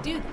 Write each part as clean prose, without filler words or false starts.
do this.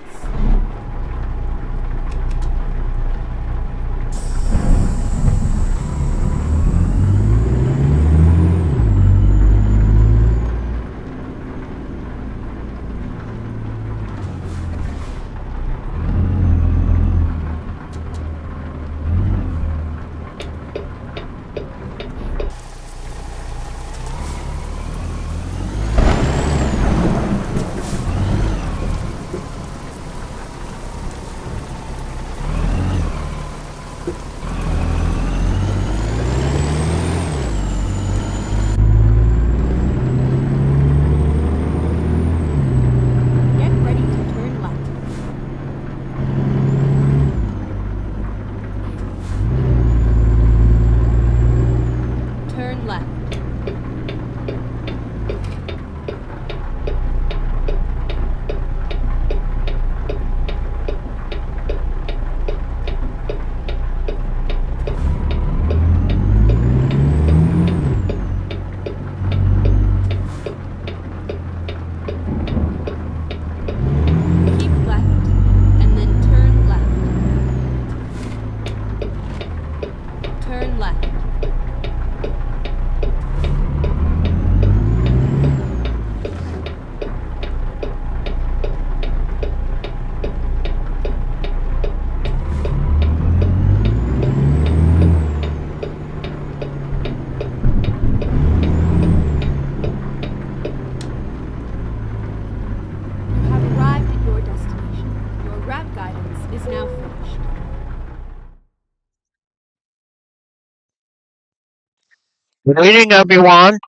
Good evening, everyone.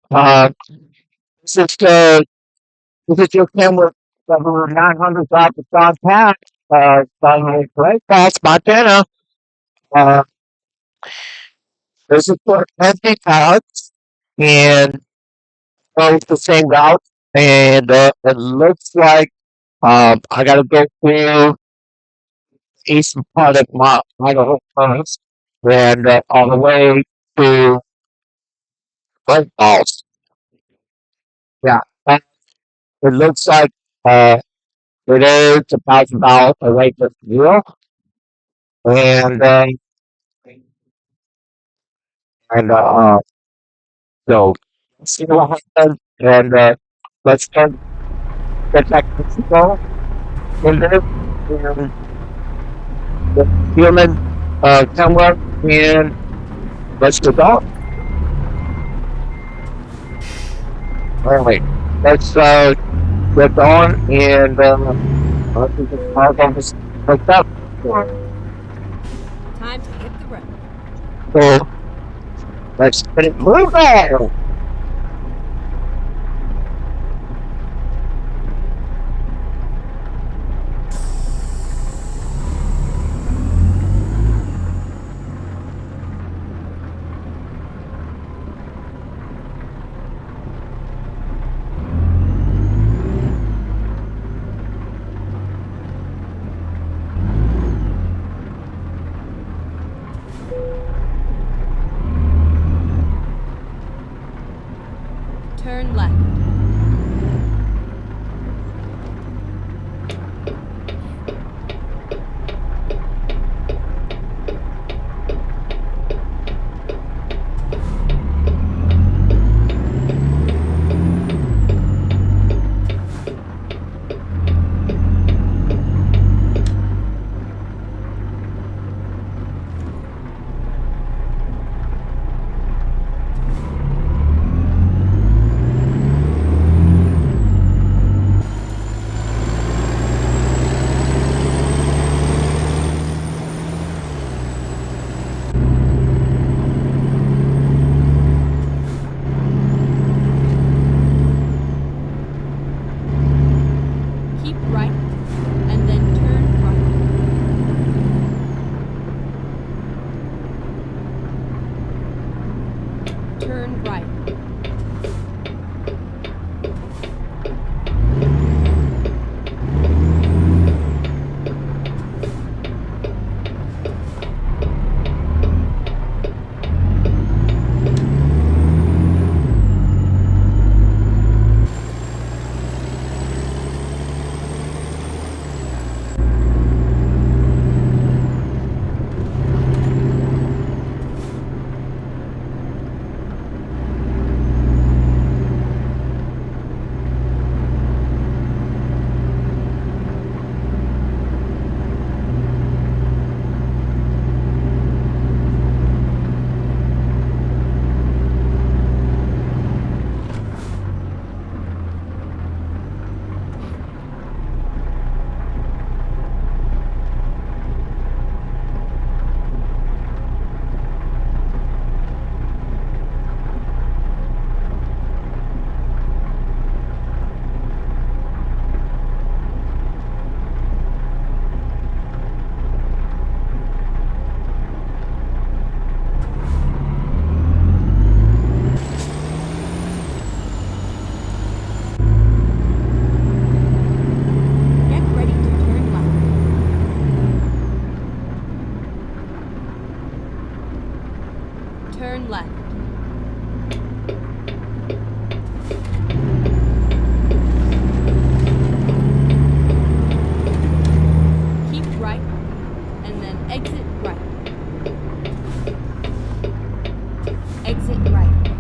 Uh, this is your Kenworth W900 off the front pack. By Great Falls, Montana. Uh, this is for empty pallets and goes the same route. And it looks like I got to go through eastern part of Idaho first and all the way to Great Falls. Yeah, and it looks like. It is $1,000 away from zero, and and so see what happens, and let's get back to Mexico in this and the human camera, and let's go. All right, let's get on and let's just park on this like that. Time to hit the road. So let's get it moving. Exit right. Exit right.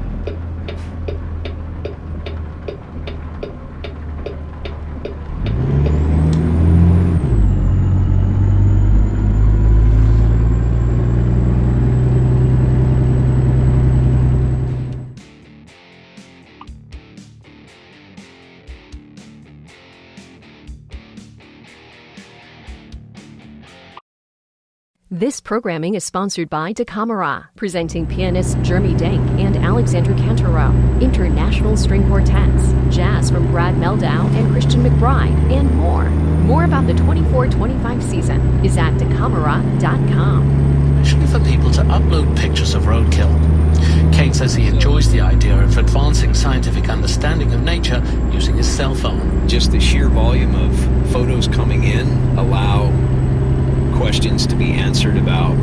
This programming is sponsored by Decamera, presenting pianists Jeremy Dank and Alexandra Cantero, international string quartets, jazz from Brad Meldau and Christian McBride, and more. More about the 24-25 season is at decamera.com. Especially for people to upload pictures of roadkill. Kane says he enjoys the idea of advancing scientific understanding of nature using his cell phone. Just the sheer volume of photos coming in allow questions to be answered about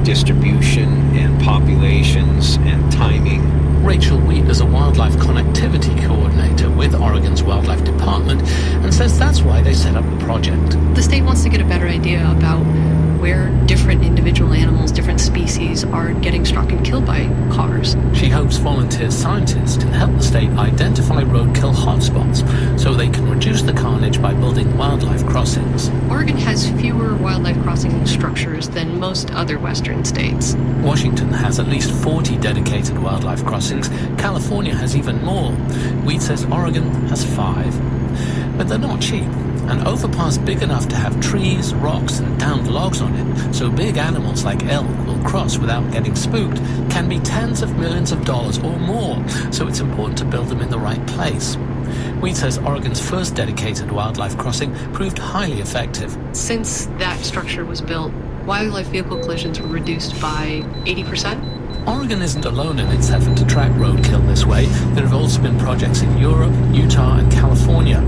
distribution and populations and timing. Rachel Wheat is a wildlife connectivity coordinator with Oregon's Wildlife Department and says that's why they set up the project. The state wants to get a better idea about where different individual animals, different species are getting struck and killed by cars. She hopes volunteer scientists can help the state identify roadkill hotspots so they can reduce the carnage by building wildlife crossings. Oregon has fewer wildlife crossing structures than most other western states. Washington has at least 40 dedicated wildlife crossings. California has even more. Wheat says Oregon has 5. But they're not cheap. An overpass big enough to have trees, rocks, and downed logs on it, so big animals like elk will cross without getting spooked, can be tens of millions of dollars or more, so it's important to build them in the right place. Wheat says Oregon's first dedicated wildlife crossing proved highly effective. Since that structure was built, wildlife vehicle collisions were reduced by 80%. Oregon isn't alone in its effort to track roadkill this way. There have also been projects in Europe, Utah, and California.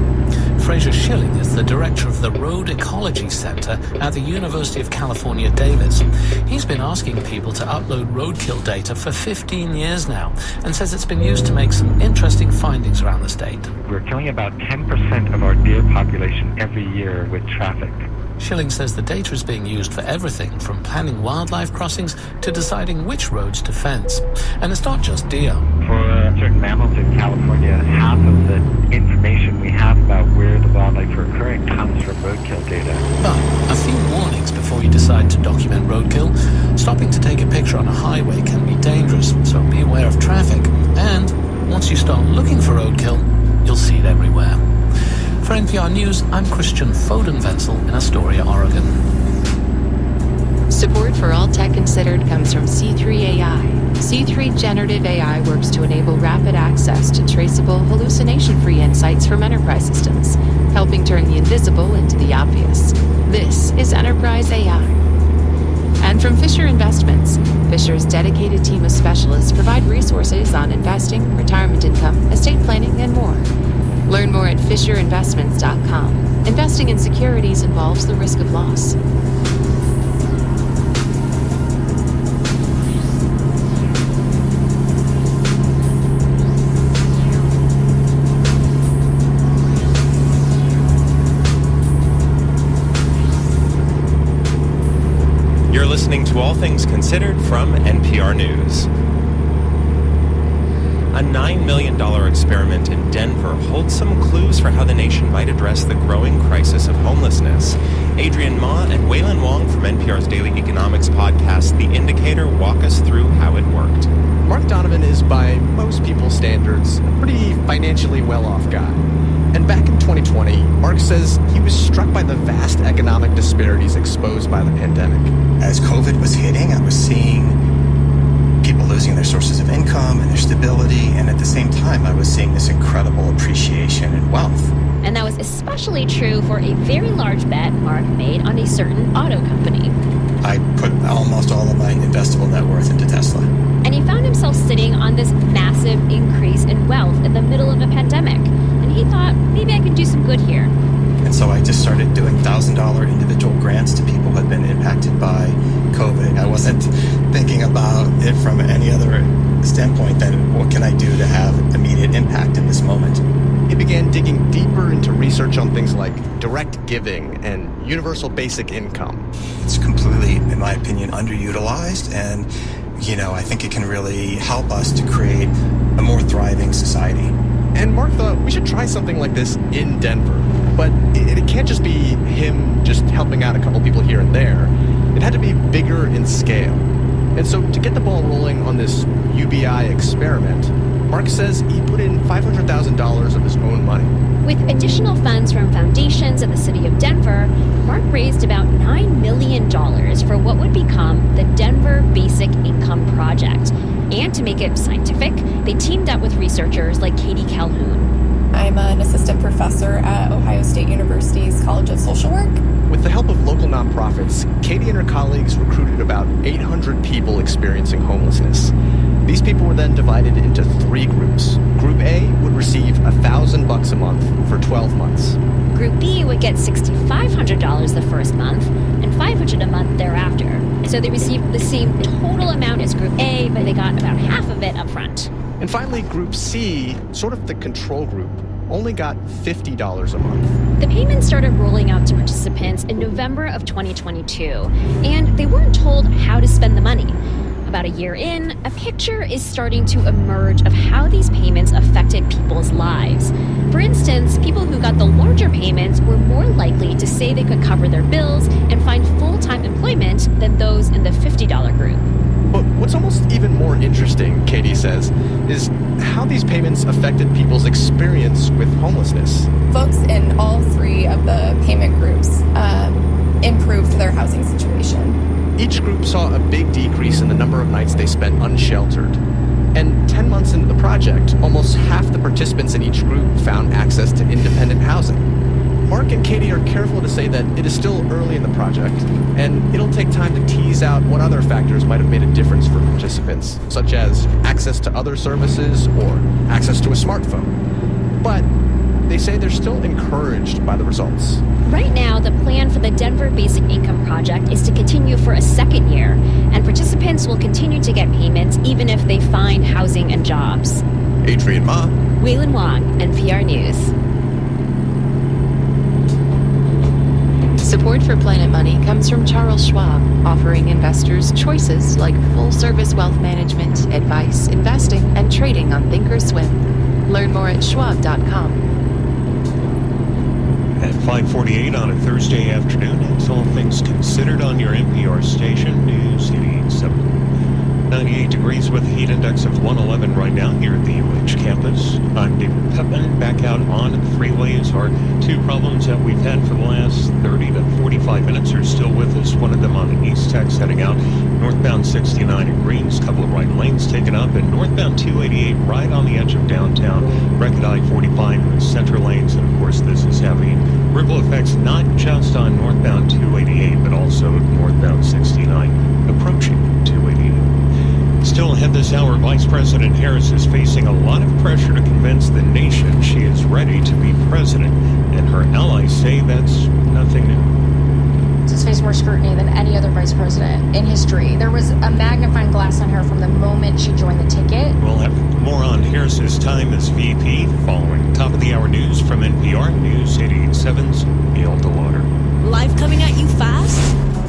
Fraser Schilling is the director of the Road Ecology Center at the University of California, Davis. He's been asking people to upload roadkill data for 15 years now and says it's been used to make some interesting findings around the state. We're killing about 10% of our deer population every year with traffic. Schilling says the data is being used for everything from planning wildlife crossings to deciding which roads to fence. And it's not just deer. For certain mammals in California, half of the information we have about where the wildlife are occurring comes from roadkill data. But a few warnings before you decide to document roadkill. Stopping to take a picture on a highway can be dangerous, so be aware of traffic. And once you start looking for roadkill, you'll see it everywhere. For NPR News, I'm Christian Foden-Wenzel in Astoria, Oregon. Support for All Tech Considered comes from C3 AI. C3 Generative AI works to enable rapid access to traceable, hallucination-free insights from enterprise systems, helping turn the invisible into the obvious. This is Enterprise AI. And from Fisher Investments, Fisher's dedicated team of specialists provide resources on investing, retirement income, estate planning, and more. Learn more at FisherInvestments.com. Investing in securities involves the risk of loss. You're listening to All Things Considered from NPR News. A $9 million experiment in Denver holds some clues for how the nation might address the growing crisis of homelessness. Adrian Ma and Waylon Wong from NPR's Daily Economics podcast, The Indicator, walk us through how it worked. Mark Donovan is, by most people's standards, a pretty financially well-off guy. And back in 2020, Mark says he was struck by the vast economic disparities exposed by the pandemic. As COVID was hitting, I was seeing people losing their sources of income and their stability, and at the same time I was seeing this incredible appreciation in wealth. And that was especially true for a very large bet Mark made on a certain auto company. I put almost all of my investable net worth into Tesla. And he found himself sitting on this massive increase in wealth in the middle of a pandemic. And he thought, maybe I can do some good here. And so I just started doing $1,000 individual grants to people who had been impacted by COVID. I wasn't thinking about it from any other standpoint than what can I do to have immediate impact in this moment. He began digging deeper into research on things like direct giving and universal basic income. It's completely, in my opinion, underutilized, and I think it can really help us to create a more thriving society. And Mark thought we should try something like this in Denver. But it can't just be him just helping out a couple people here and there. It had to be bigger in scale. And so to get the ball rolling on this UBI experiment, Mark says he put in $500,000 of his own money. With additional funds from foundations in the city of Denver, Mark raised about $9 million for what would become the Denver Basic Income Project. And to make it scientific, they teamed up with researchers like Katie Calhoun. I'm an assistant professor at Ohio State University's College of Social Work. With the help of local nonprofits, Katie and her colleagues recruited about 800 people experiencing homelessness. These people were then divided into 3 groups. Group A would receive $1,000 a month for 12 months. Group B would get $6,500 the first month and $500 a month thereafter. So they received the same total amount as Group A, but they got about half of it up front. And finally, Group C, sort of the control group, only got $50 a month. The payments started rolling out to participants in November of 2022, and they weren't told how to spend the money. About a year in, a picture is starting to emerge of how these payments affected people's lives. For instance, people who got the larger payments were more likely to say they could cover their bills and find full-time employment than those in the $50 group. But what's almost even more interesting, Katie says, is how these payments affected people's experience with homelessness. Folks in all 3 of the payment groups improved their housing situation. Each group saw a big decrease in the number of nights they spent unsheltered. And 10 months into the project, almost half the participants in each group found access to independent housing. Mark and Katie are careful to say that it is still early in the project, and it'll take time to tease out what other factors might have made a difference for participants, such as access to other services or access to a smartphone. But they say they're still encouraged by the results. Right now, the plan for the Denver Basic Income Project is to continue for a second year, and participants will continue to get payments even if they find housing and jobs. Adrian Ma. Waylon Wong, NPR News. Support for Planet Money comes from Charles Schwab, offering investors choices like full-service wealth management, advice, investing, and trading on Thinkorswim. Learn more at schwab.com. At 5:48 on a Thursday afternoon, it's All Things Considered on your NPR station, News 88.7. 98 degrees with a heat index of 111 right now here at the UH campus. I'm David Pepman, back out on the freeways. Our 2 problems that we've had for the last 30 to 45 minutes are still with us. One of them on the East Tex heading out northbound 69 in Greens, couple of right lanes taken up, and northbound 288 right on the edge of downtown. Wreck at I-45 with center lanes, and of course this is having ripple effects not just on northbound 288, but also northbound 69 approaching 288. Still ahead this hour, Vice President Harris is facing a lot of pressure to convince the nation she is ready to be president, and her allies say that's nothing new. Has faced more scrutiny than any other vice president in history. There was a magnifying glass on her from the moment she joined the ticket. We'll have more on Harris's time as VP following top of the hour news from NPR News 88.7's Neil DeLauder. Life coming at you fast?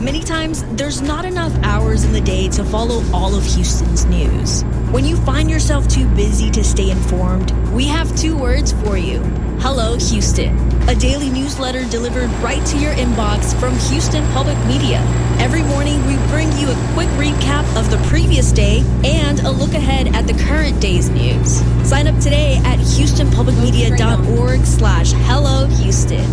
Many times, there's not enough hours in the day to follow all of Houston's news. When you find yourself too busy to stay informed, we have 2 words for you. Hello, Houston. A daily newsletter delivered right to your inbox from Houston Public Media. Every morning, we bring you a quick recap of the previous day and a look ahead at the current day's news. Sign up today at houstonpublicmedia.org/Hello Houston.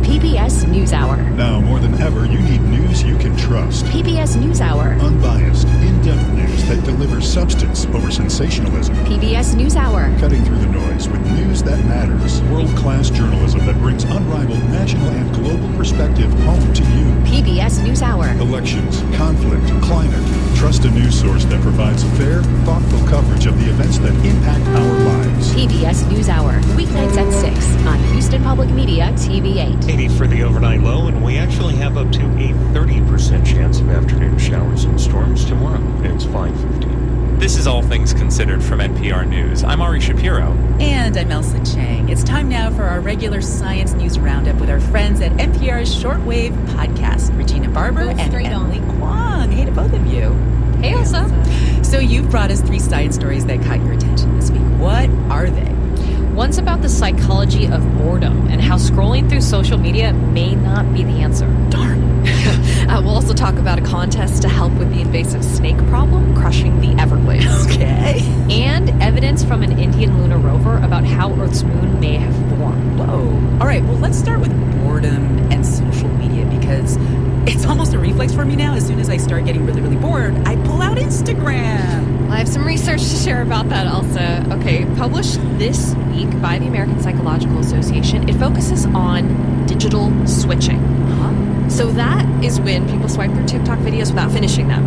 PBS NewsHour. Now more than ever, you need news you can trust. PBS NewsHour. Unbiased, in-depth news that delivers substance over sensationalism. PBS NewsHour. Cutting through the noise with news that matters. World-class journalism that brings unrivaled national and global perspective home to you. PBS NewsHour. Elections, conflict, climate. Trust a news source that provides fair, thoughtful coverage of the events that impact our lives. PBS NewsHour. Weeknights at 6 on Houston Public Media TV8. 80 for the overnight low, and we actually have up to a 30% chance of afternoon showers and storms tomorrow. It's 5:15. This is All Things Considered from NPR News. I'm Ari Shapiro. And I'm Elsa Chang. It's time now for our regular science news roundup with our friends at NPR's Shortwave podcast, Regina Barber and Emily Kwong. Hey to both of you. Hey, Elsa. So you've brought us 3 science stories that caught your attention this week. What are they? One's about the psychology of boredom and how scrolling through social media may not be the answer. Darn. We'll also talk about a contest to help with the invasive snake problem crushing the Everglades. Okay. And evidence from an Indian lunar rover about how Earth's moon may have formed. Whoa. All right, well, let's start with boredom and social media because it's almost a reflex for me now. As soon as I start getting really, really bored, I pull out Instagram. I have some research to share about that, Elsa. Okay, published this week by the American Psychological Association, it focuses on digital switching. So that is when people swipe through TikTok videos without finishing them.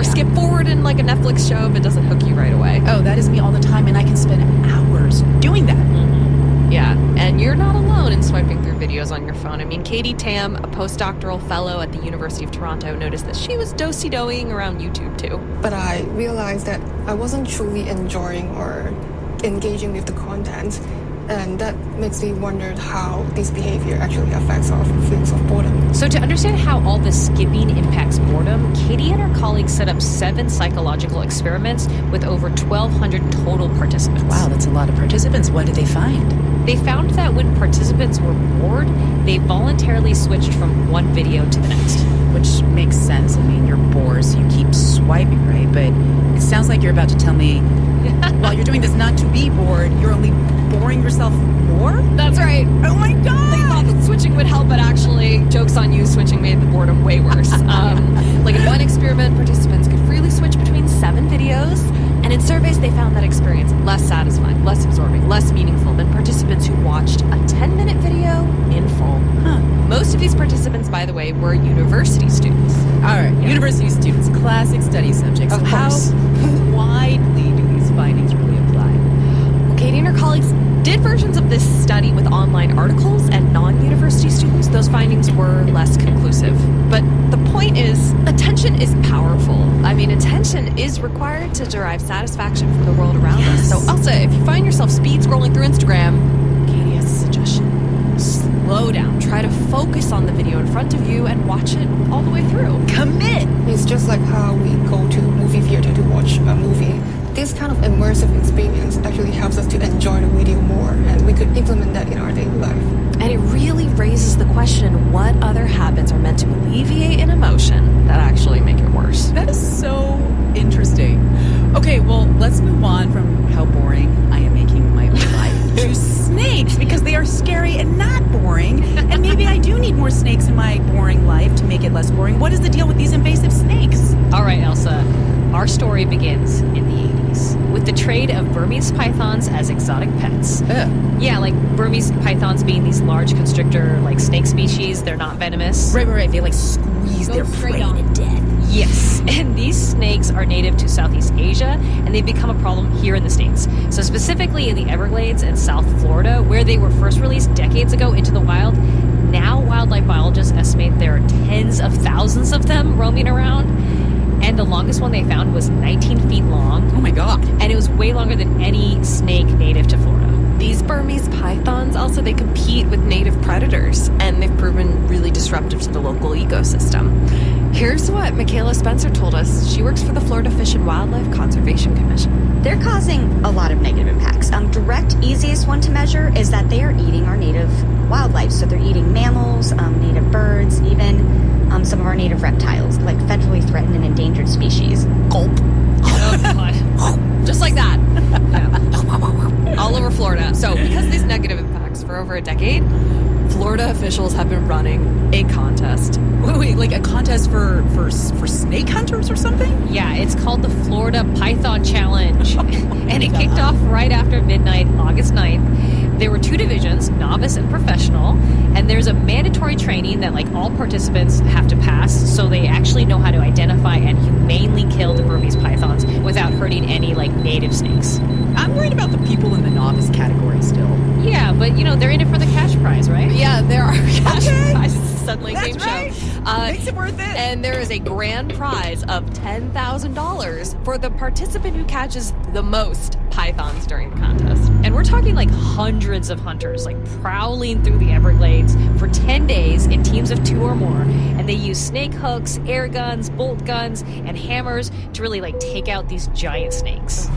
Skip forward in like a Netflix show if it doesn't hook you right away. Oh, that is me all the time, and I can spend hours doing that. Mm-hmm. Yeah, and you're not alone in swiping through videos on your phone. I mean, Katie Tam, a postdoctoral fellow at the University of Toronto, noticed that she was do-si-doing around YouTube too. But I realized that I wasn't truly enjoying or engaging with the content. And that makes me wonder how this behavior actually affects our feelings of boredom. So to understand how all this skipping impacts boredom, Katie and her colleagues set up 7 psychological experiments with over 1,200 total participants. Wow, that's a lot of participants. What did they find? They found that when participants were bored, they voluntarily switched from one video to the next. Which makes sense. I mean, you're bored, so you keep swiping, right? But it sounds like you're about to tell me while you're doing this not to be bored, you're only boring yourself more? That's right. Oh my God! They thought that switching would help, but actually, joke's on you, switching made the boredom way worse. Like in one experiment, participants could freely switch between 7 videos, and in surveys they found that experience less satisfying, less absorbing, less meaningful than participants who watched a 10-minute video in full. Most of these participants, by the way, were university students. All right, university students, classic study subjects. Of course. How widely do these findings really apply? Well, Katie and her colleagues did versions of this study with online articles and non-university students. Those findings were less conclusive. But the point is, attention is powerful. I mean, attention is required to derive satisfaction from the world around us. So, Elsa, if you find yourself speed scrolling through Instagram, Katie has a suggestion. Slow down. Try to focus on the video in front of you and watch it all the way through. Commit! It's just like how we go to movie theater to watch a movie. This kind of immersive experience actually helps us to enjoy the video more, and we could implement that in our daily life. And it really raises the question, what other habits are meant to alleviate an emotion that actually make it worse? That is so interesting. Okay, well, let's move on from how boring I am making my life to snakes, because they are scary and not boring. And maybe I do need more snakes in my boring life to make it less boring. What is the deal with these invasive snakes? All right, Elsa. Our story begins in the 80s with the trade of Burmese pythons as exotic pets. Yeah, like Burmese pythons being these large constrictor, like snake species. They're not venomous. Right. They like squeeze their prey to death. Yes, and these snakes are native to Southeast Asia, and they've become a problem here in the States. So specifically in the Everglades and South Florida, where they were first released decades ago into the wild, now wildlife biologists estimate there are tens of thousands of them roaming around. And the longest one they found was 19 feet long. Oh my God. And it was way longer than any snake native to Florida. These Burmese pythons also, they compete with native predators, and they've proven really disruptive to the local ecosystem. Here's what Michaela Spencer told us. She works for the Florida Fish and Wildlife Conservation Commission. They're causing a lot of negative impacts. Direct, easiest one to measure is that they are eating our native wildlife. So they're eating mammals, native birds, even some of our native reptiles, like federally threatened and endangered species. Gulp. Oh, God. Just like that. Yeah. All over Florida. So because of these negative impacts for over a decade, Florida officials have been running a contest. Wait, like a contest for snake hunters or something? Yeah, it's called the Florida Python Challenge. And it kicked off right after midnight, August 9th. There were 2 divisions, novice and professional, and there's a mandatory training that like all participants have to pass so they actually know how to identify and humanely kill the Burmese pythons without hurting any like native snakes. I'm worried about the people in the novice category still. Yeah, but they're in it for the cash prize, right? Yeah, there are cash prizes. Suddenly That's game right. show. Makes it worth it. And there is a grand prize of $10,000 for the participant who catches the most pythons during the contest. And we're talking like hundreds of hunters, like prowling through the Everglades for 10 days in teams of 2 or more. And they use snake hooks, air guns, bolt guns, and hammers to really like take out these giant snakes.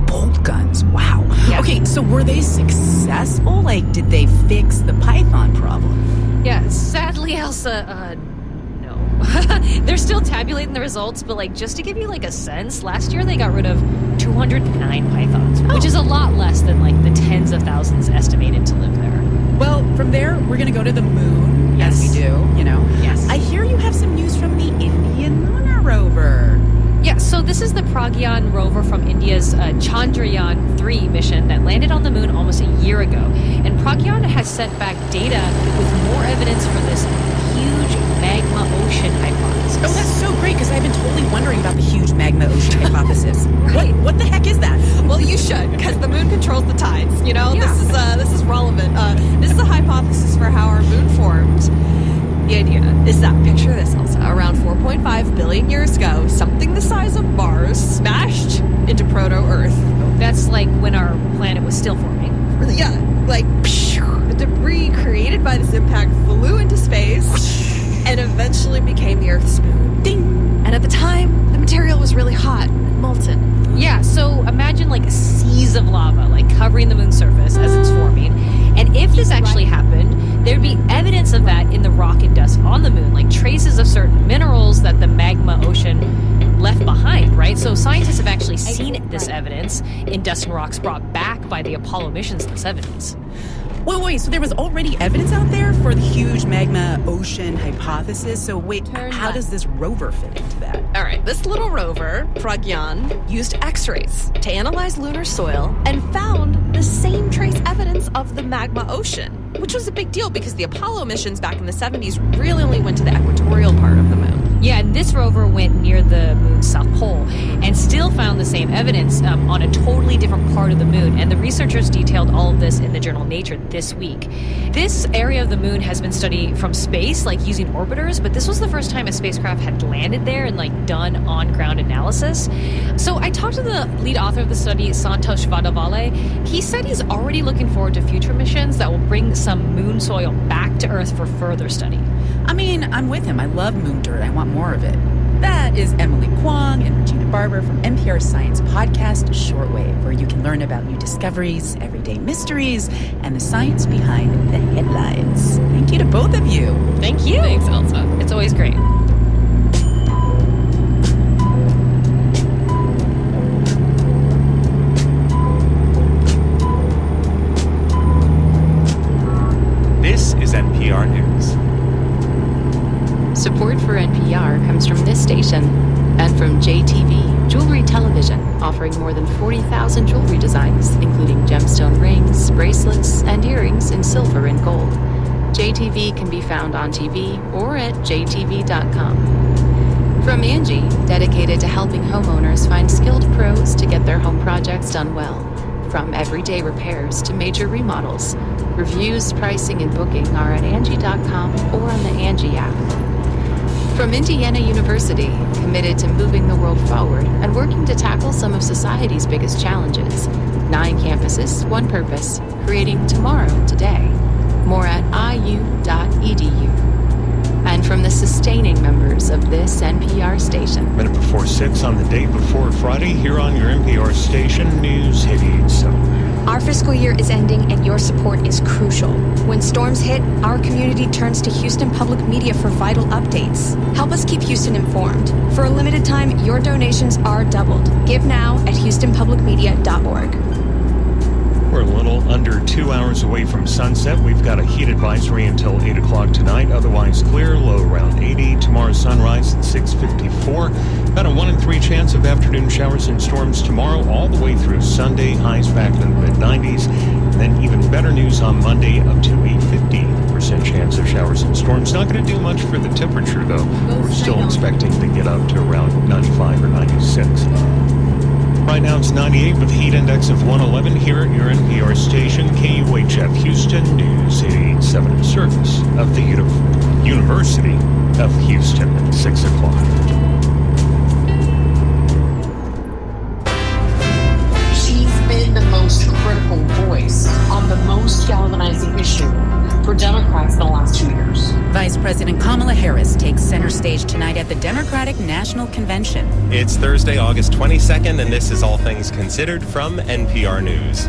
Bolt guns, wow. Yeah. Okay, so were they successful? Like, did they fix the python problem? Yeah, sadly, Elsa, no. They're still tabulating the results, but like just to give you like a sense, last year they got rid of 209 pythons, which is a lot less than like the tens of thousands estimated to live there. Well, from there, we're going to go to the moon, Yes. as we do, you know. Yes. I hear you have some news from the Indian lunar rover. Yeah, so this is the Pragyan rover from India's Chandrayaan-3 mission that landed on the moon almost a year ago. And Pragyan has sent back data with more evidence for this huge magma ocean hypothesis. Oh, that's so great, because I've been totally wondering about the huge magma ocean hypothesis. Right. What the heck is that? Well, you should, because the moon controls the tides, you know? Yeah. This is relevant. This is a hypothesis for how our moon formed. The idea is that, picture this, Elsa, around 4.5 billion years ago, something the size of Mars smashed into proto-Earth. That's like when our planet was still forming. Yeah, like, the debris created by this impact flew into space and eventually became the Earth's moon. Ding! And at the time, the material was really hot, molten. Yeah, so imagine like seas of lava, like covering the moon's surface as it's forming. And if this actually happened, there'd be evidence of that in the rock and dust on the moon, like traces of certain minerals that the magma ocean left behind, right? So scientists have actually seen this evidence in dust and rocks brought back by the Apollo missions in the 70s. Wait, so there was already evidence out there for the huge magma ocean hypothesis? So wait, how does this rover fit into that? All right, this little rover, Pragyan, used X-rays to analyze lunar soil and found the same trace evidence of the magma ocean, which was a big deal because the Apollo missions back in the 70s really only went to the equatorial part of the moon. Yeah, and this rover went near the moon's south pole and still found the same evidence on a totally different part of the moon. And the researchers detailed all of this in the journal Nature this week. This area of the moon has been studied from space, like using orbiters, but this was the first time a spacecraft had landed there and like done on-ground analysis. So I talked to the lead author of the study, Santosh Vadavale. He said he's already looking forward to future missions that will bring some moon soil back to Earth for further study. I mean, I'm with him. I love moon dirt. I want more of it. That is Emily Kwong and Regina Barber from NPR's science podcast, Shortwave, where you can learn about new discoveries, everyday mysteries, and the science behind the headlines. Thank you to both of you. Thank you. Thanks, Elsa. It's always great. This is NPR News. Support for NPR comes from this station and from JTV Jewelry Television, offering more than 40,000 jewelry designs, including gemstone rings, bracelets, and earrings in silver and gold. JTV can be found on TV or at jtv.com. From Angie, dedicated to helping homeowners find skilled pros to get their home projects done well. From everyday repairs to major remodels. Reviews, pricing, and booking are at Angie.com or on the Angie app. From Indiana University, committed to moving the world forward and working to tackle some of society's biggest challenges. 9 campuses, 1 purpose, creating tomorrow today. More at iu.edu. And from the sustaining members of this NPR station. Minute before 6 on the day before Friday, here on your NPR station, News Hit 7. Our fiscal year is ending and your support is crucial. When storms hit, our community turns to Houston Public Media for vital updates. Help us keep Houston informed. For a limited time, your donations are doubled. Give now at houstonpublicmedia.org. We're a little under 2 hours away from sunset. We've got a heat advisory until 8 o'clock tonight. Otherwise clear, low around 80. Tomorrow sunrise at 6:54. About a 1 in 3 chance of afternoon showers and storms tomorrow all the way through Sunday. Highs back in the mid-90s. And then even better news on Monday, up to a 50% chance of showers and storms. Not going to do much for the temperature, though. We're still expecting to get up to around 95 or 96. Right now it's 98 with a heat index of 111 here at your NPR station, KUHF Houston, News 887 in service of the University of Houston at 6 o'clock. She's been the most critical voice on the most galvanizing issue for Democrats in the last 2 years. Vice President Kamala Harris takes center stage tonight at the Democratic National Convention. It's Thursday, August 22nd, and this is All Things Considered from NPR News.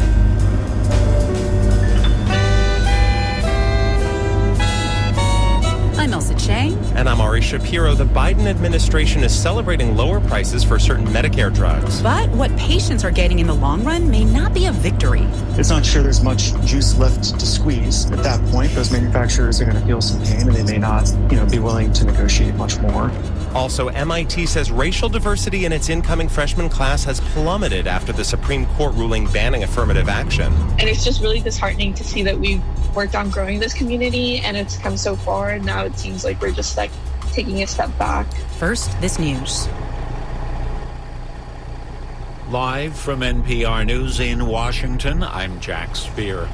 I'm Elsa Chang. And I'm Ari Shapiro. The Biden administration is celebrating lower prices for certain Medicare drugs. But what patients are getting in the long run may not be a victory. It's not sure there's much juice left to squeeze. At that point, those manufacturers are going to feel some pain and they may not, be willing to negotiate much more. Also, MIT says racial diversity in its incoming freshman class has plummeted after the Supreme Court ruling banning affirmative action. And it's just really disheartening to see that we've worked on growing this community and it's come so far. And now it seems like we're just taking a step back. First, this news. Live from NPR News in Washington, I'm Jack Speer.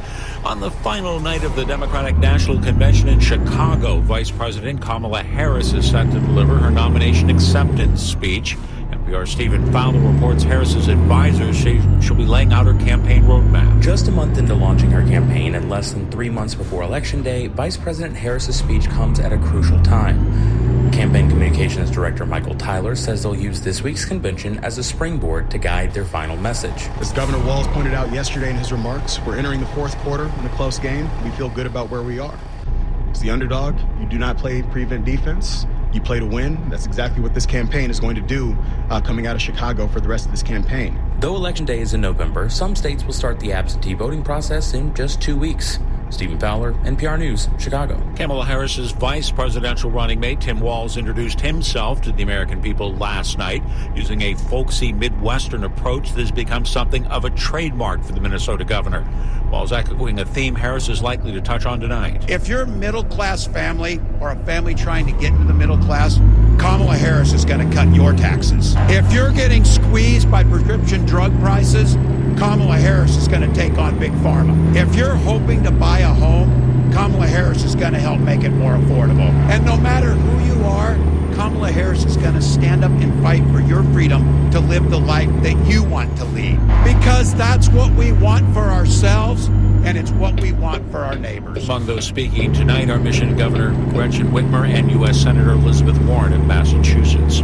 On the final night of the Democratic National Convention in Chicago, Vice President Kamala Harris is set to deliver her nomination acceptance speech. NPR's Stephen Fowler reports Harris's advisors say she'll be laying out her campaign roadmap. Just a month into launching her campaign and less than 3 months before Election Day, Vice President Harris's speech comes at a crucial time. Campaign Communications Director Michael Tyler says they'll use this week's convention as a springboard to guide their final message. As Governor Walz pointed out yesterday in his remarks, we're entering the fourth quarter in a close game. We feel good about where we are. As the underdog, you do not play prevent defense. You play to win. That's exactly what this campaign is going to do coming out of Chicago for the rest of this campaign. Though Election Day is in November, some states will start the absentee voting process in just 2 weeks. Stephen Fowler, NPR News, Chicago. Kamala Harris's vice presidential running mate, Tim Walz, introduced himself to the American people last night using a folksy Midwestern approach that has become something of a trademark for the Minnesota governor. Walz echoing a theme Harris is likely to touch on tonight. If you're a middle-class family or a family trying to get into the middle class, Kamala Harris is going to cut your taxes. If you're getting squeezed by prescription drug prices, Kamala Harris is going to take on Big Pharma. If you're hoping to buy a home, Kamala Harris is going to help make it more affordable. And no matter who you are, Kamala Harris is going to stand up and fight for your freedom to live the life that you want to lead. Because that's what we want for ourselves, and it's what we want for our neighbors. Among those speaking tonight are Michigan Governor Gretchen Whitmer and U.S. Senator Elizabeth Warren of Massachusetts.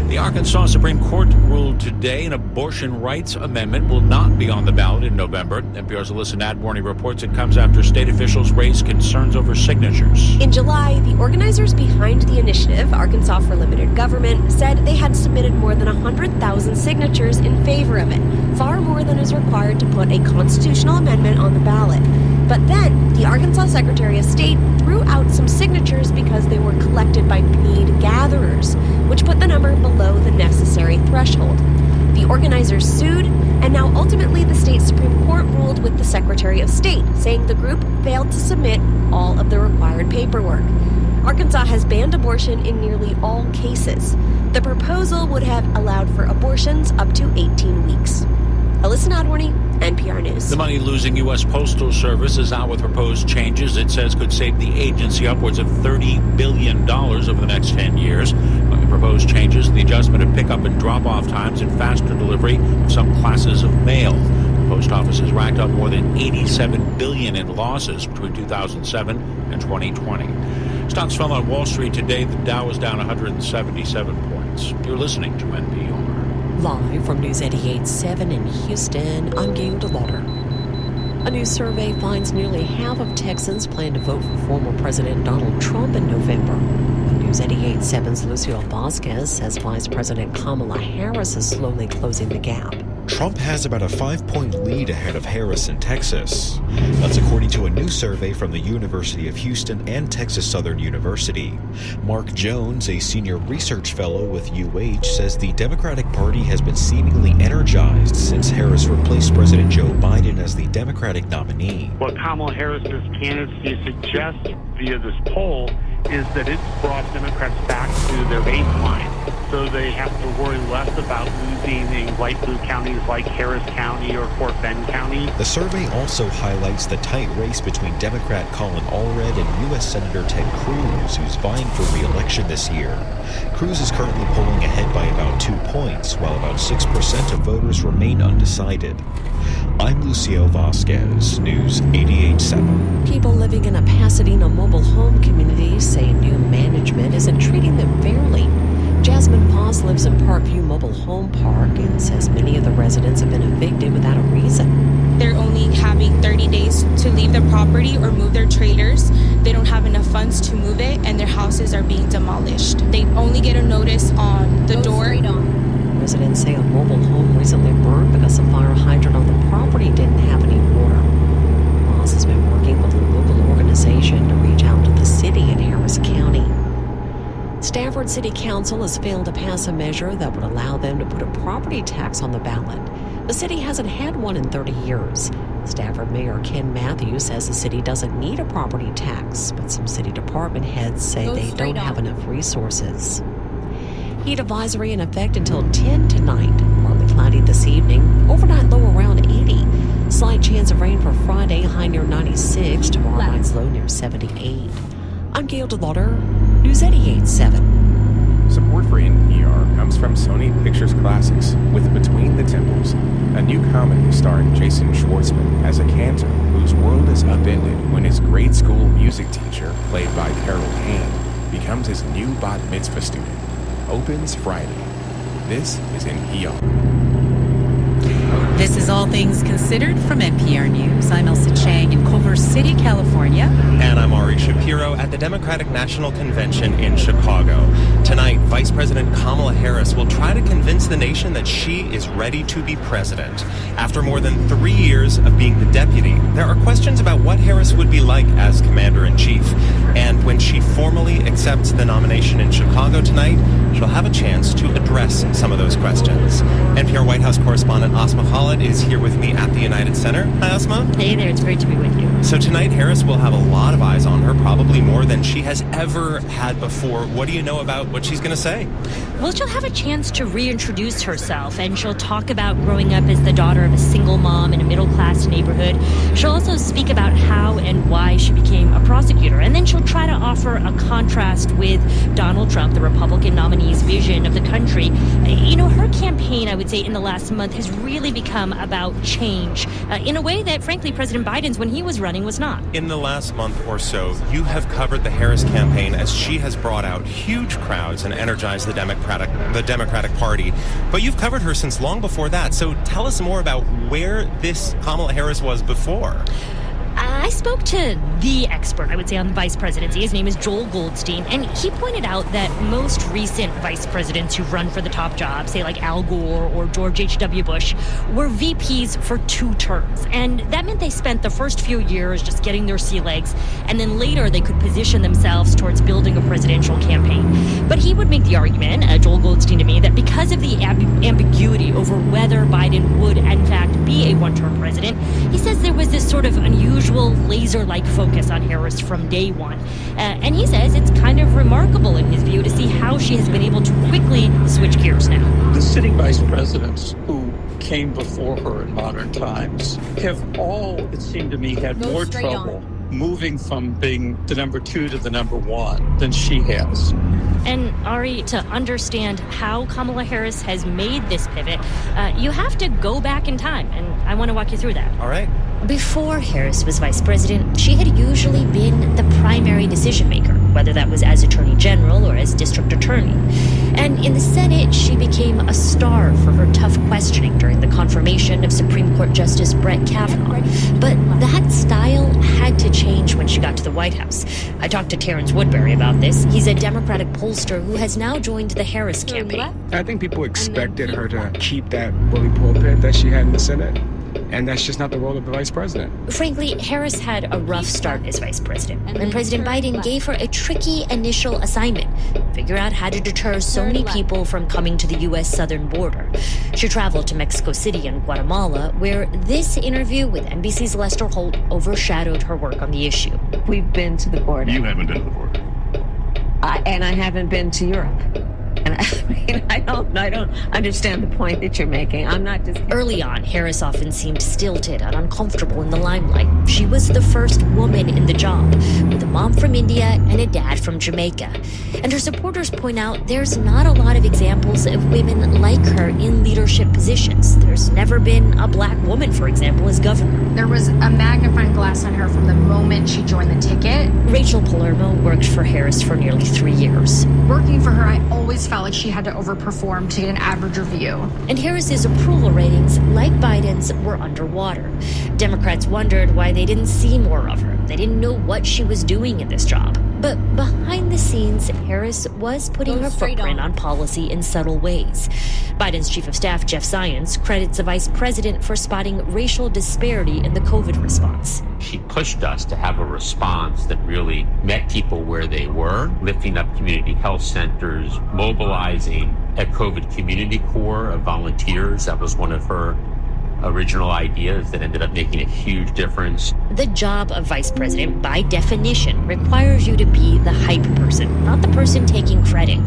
The Arkansas Supreme Court ruled today an abortion rights amendment will not be on the ballot in November. NPR's Alyssa Nadworny reports it comes after state officials raised concerns over signatures. In July, the organizers behind the initiative, Arkansas for Limited Government, said they had submitted more than 100,000 signatures in favor of it, far more than is required to put a constitutional amendment on the ballot. But then, the Arkansas Secretary of State threw out some signatures because they were collected by paid gatherers, which put the number below the necessary threshold. The organizers sued, and now ultimately the state Supreme Court ruled with the Secretary of State, saying the group failed to submit all of the required paperwork. Arkansas has banned abortion in nearly all cases. The proposal would have allowed for abortions up to 18 weeks. Alyssa Nadworny, NPR News. The money-losing U.S. Postal Service is out with proposed changes it says could save the agency upwards of $30 billion over the next 10 years. Among the proposed changes, the adjustment of pickup and drop-off times and faster delivery of some classes of mail. The post office has racked up more than $87 billion in losses between 2007 and 2020. Stocks fell on Wall Street today. The Dow was down 177 points. You're listening to NPR. Live from News 88.7 in Houston, I'm Gail DeLauder. A new survey finds nearly half of Texans plan to vote for former President Donald Trump in November. News 88.7's Lucio Vasquez says Vice President Kamala Harris is slowly closing the gap. Trump has about a 5-point lead ahead of Harris in Texas. That's according to a new survey from the University of Houston and Texas Southern University. Mark Jones, a senior research fellow with UH, says the Democratic Party has been seemingly energized since Harris replaced President Joe Biden as the Democratic nominee. What Kamala Harris's candidacy suggests via this poll is that it's brought Democrats back to their baseline. so they have to worry less about losing in light-blue counties like Harris County or Fort Bend County. The survey also highlights the tight race between Democrat Colin Allred and U.S. Senator Ted Cruz, who's vying for re-election this year. Cruz is currently polling ahead by about 2 points, while about 6% of voters remain undecided. I'm Lucio Vasquez, News 88.7. People living in a Pasadena mobile home community say new management isn't treating them fairly. Jasmine Foss lives in Parkview Mobile Home Park and says many of the residents have been evicted without a reason. They're only having 30 days to leave the property or move their trailers. They don't have enough funds to move it, and their houses are being demolished. They only get a notice on the door. Residents say a mobile home recently burned because a fire hydrant on the property didn't have any water. Foss has been working with a local organization to reach out to the city in Harris County. Stafford City Council has failed to pass a measure that would allow them to put a property tax on the ballot. The city hasn't had one in 30 years. Stafford Mayor Ken Matthews says the city doesn't need a property tax, but some city department heads say they don't have enough resources. Heat advisory in effect until 10 tonight. Partly cloudy this evening. Overnight low around 80. Slight chance of rain for Friday, high near 96. Tomorrow night's low near 78. I'm Gail DeLauder, News 88.7. Support for NPR comes from Sony Pictures Classics with Between the Temples, a new comedy starring Jason Schwartzman as a cantor whose world is upended when his grade school music teacher, played by Carol Kane, becomes his new bat mitzvah student. Opens Friday. This is NPR. This is All Things Considered from NPR News. I'm Elsa Chang in Culver City, California. And I'm Ari Shapiro at the Democratic National Convention in Chicago. Tonight, Vice President Kamala Harris will try to convince the nation that she is ready to be president. After more than 3 years of being the deputy, there are questions about what Harris would be like as commander-in-chief. And when she formally accepts the nomination in Chicago tonight, she'll have a chance to address some of those questions. NPR White House correspondent Asma Khalid is here with me at the United Center. Hi, Asma. Hey there, it's great to be with you. So tonight, Harris will have a lot of eyes on her, probably more than she has ever had before. What do you know about what she's going to say? Well, she'll have a chance to reintroduce herself, and she'll talk about growing up as the daughter of a single mom in a middle-class neighborhood. She'll also speak about how and why she became a prosecutor, and then she'll try to offer a contrast with Donald Trump, the Republican nominee's vision of the country. You know, her campaign, I would say, in the last month has really become about change in a way that, frankly, President Biden's, when he was running, was not. In the last month or so, you have covered the Harris campaign as she has brought out huge crowds and energized the Democratic Party. But you've covered her since long before that. So tell us more about where this Kamala Harris was before. I spoke to the expert, I would say, on the vice presidency. His name is Joel Goldstein, and he pointed out that most recent vice presidents who've run for the top job, say like Al Gore or George H.W. Bush, were VPs for 2 terms. And that meant they spent the first few years just getting their sea legs, and then later they could position themselves towards building a presidential campaign. But he would make the argument, Joel Goldstein to me, that because of the ambiguity over whether Biden would, in fact, be a one-term president, he says there was this sort of unusual laser-like focus on Harris from day one. And he says it's kind of remarkable in his view to see how she has been able to quickly switch gears now. The sitting vice presidents who came before her in modern times have all, it seemed to me, had more trouble moving from being the number 2 to the number 1 than she has. And Ari, to understand how Kamala Harris has made this pivot, you have to go back in time, and I want to walk you through that. All right. Before Harris was vice president, she had usually been the primary decision maker, whether that was as attorney general or as district attorney. And in the Senate, she became a star for her tough questioning during the confirmation of Supreme Court Justice Brett Kavanaugh. But that style had to change when she got to the White House. I talked to Terrence Woodbury about this. He's a Democratic pollster who has now joined the Harris campaign. I think people expected her to keep that bully pulpit that she had in the Senate. And that's just not the role of the vice president. Frankly, Harris had a rough start as vice president. And President Biden gave her a tricky initial assignment: figure out how to deter so many people from coming to the U.S. southern border. She traveled to Mexico City and Guatemala, where this interview with NBC's Lester Holt overshadowed her work on the issue. We've been to the border. You haven't been to the border. And I haven't been to Europe. And I don't understand the point that you're making. I'm not just... Early on, Harris often seemed stilted and uncomfortable in the limelight. She was the first woman in the job, with a mom from India and a dad from Jamaica. And her supporters point out there's not a lot of examples of women like her in leadership positions. There's never been a black woman, for example, as governor. There was a magnifying glass on her from the moment she joined the ticket. Rachel Palermo worked for Harris for nearly 3 years. Working for her, I always felt like she had to overperform to get an average review. And Harris's approval ratings, like Biden's, were underwater. Democrats wondered why they didn't see more of her. They didn't know what she was doing in this job. But behind the scenes, Harris was putting her footprint on policy in subtle ways. Biden's chief of staff, Jeff Zients, credits the vice president for spotting racial disparity in the COVID response. She pushed us to have a response that really met people where they were, lifting up community health centers, mobilizing a COVID community corps of volunteers. That was one of her original ideas that ended up making a huge difference. The job of vice president, by definition, requires you to be the hype person, not the person taking credit.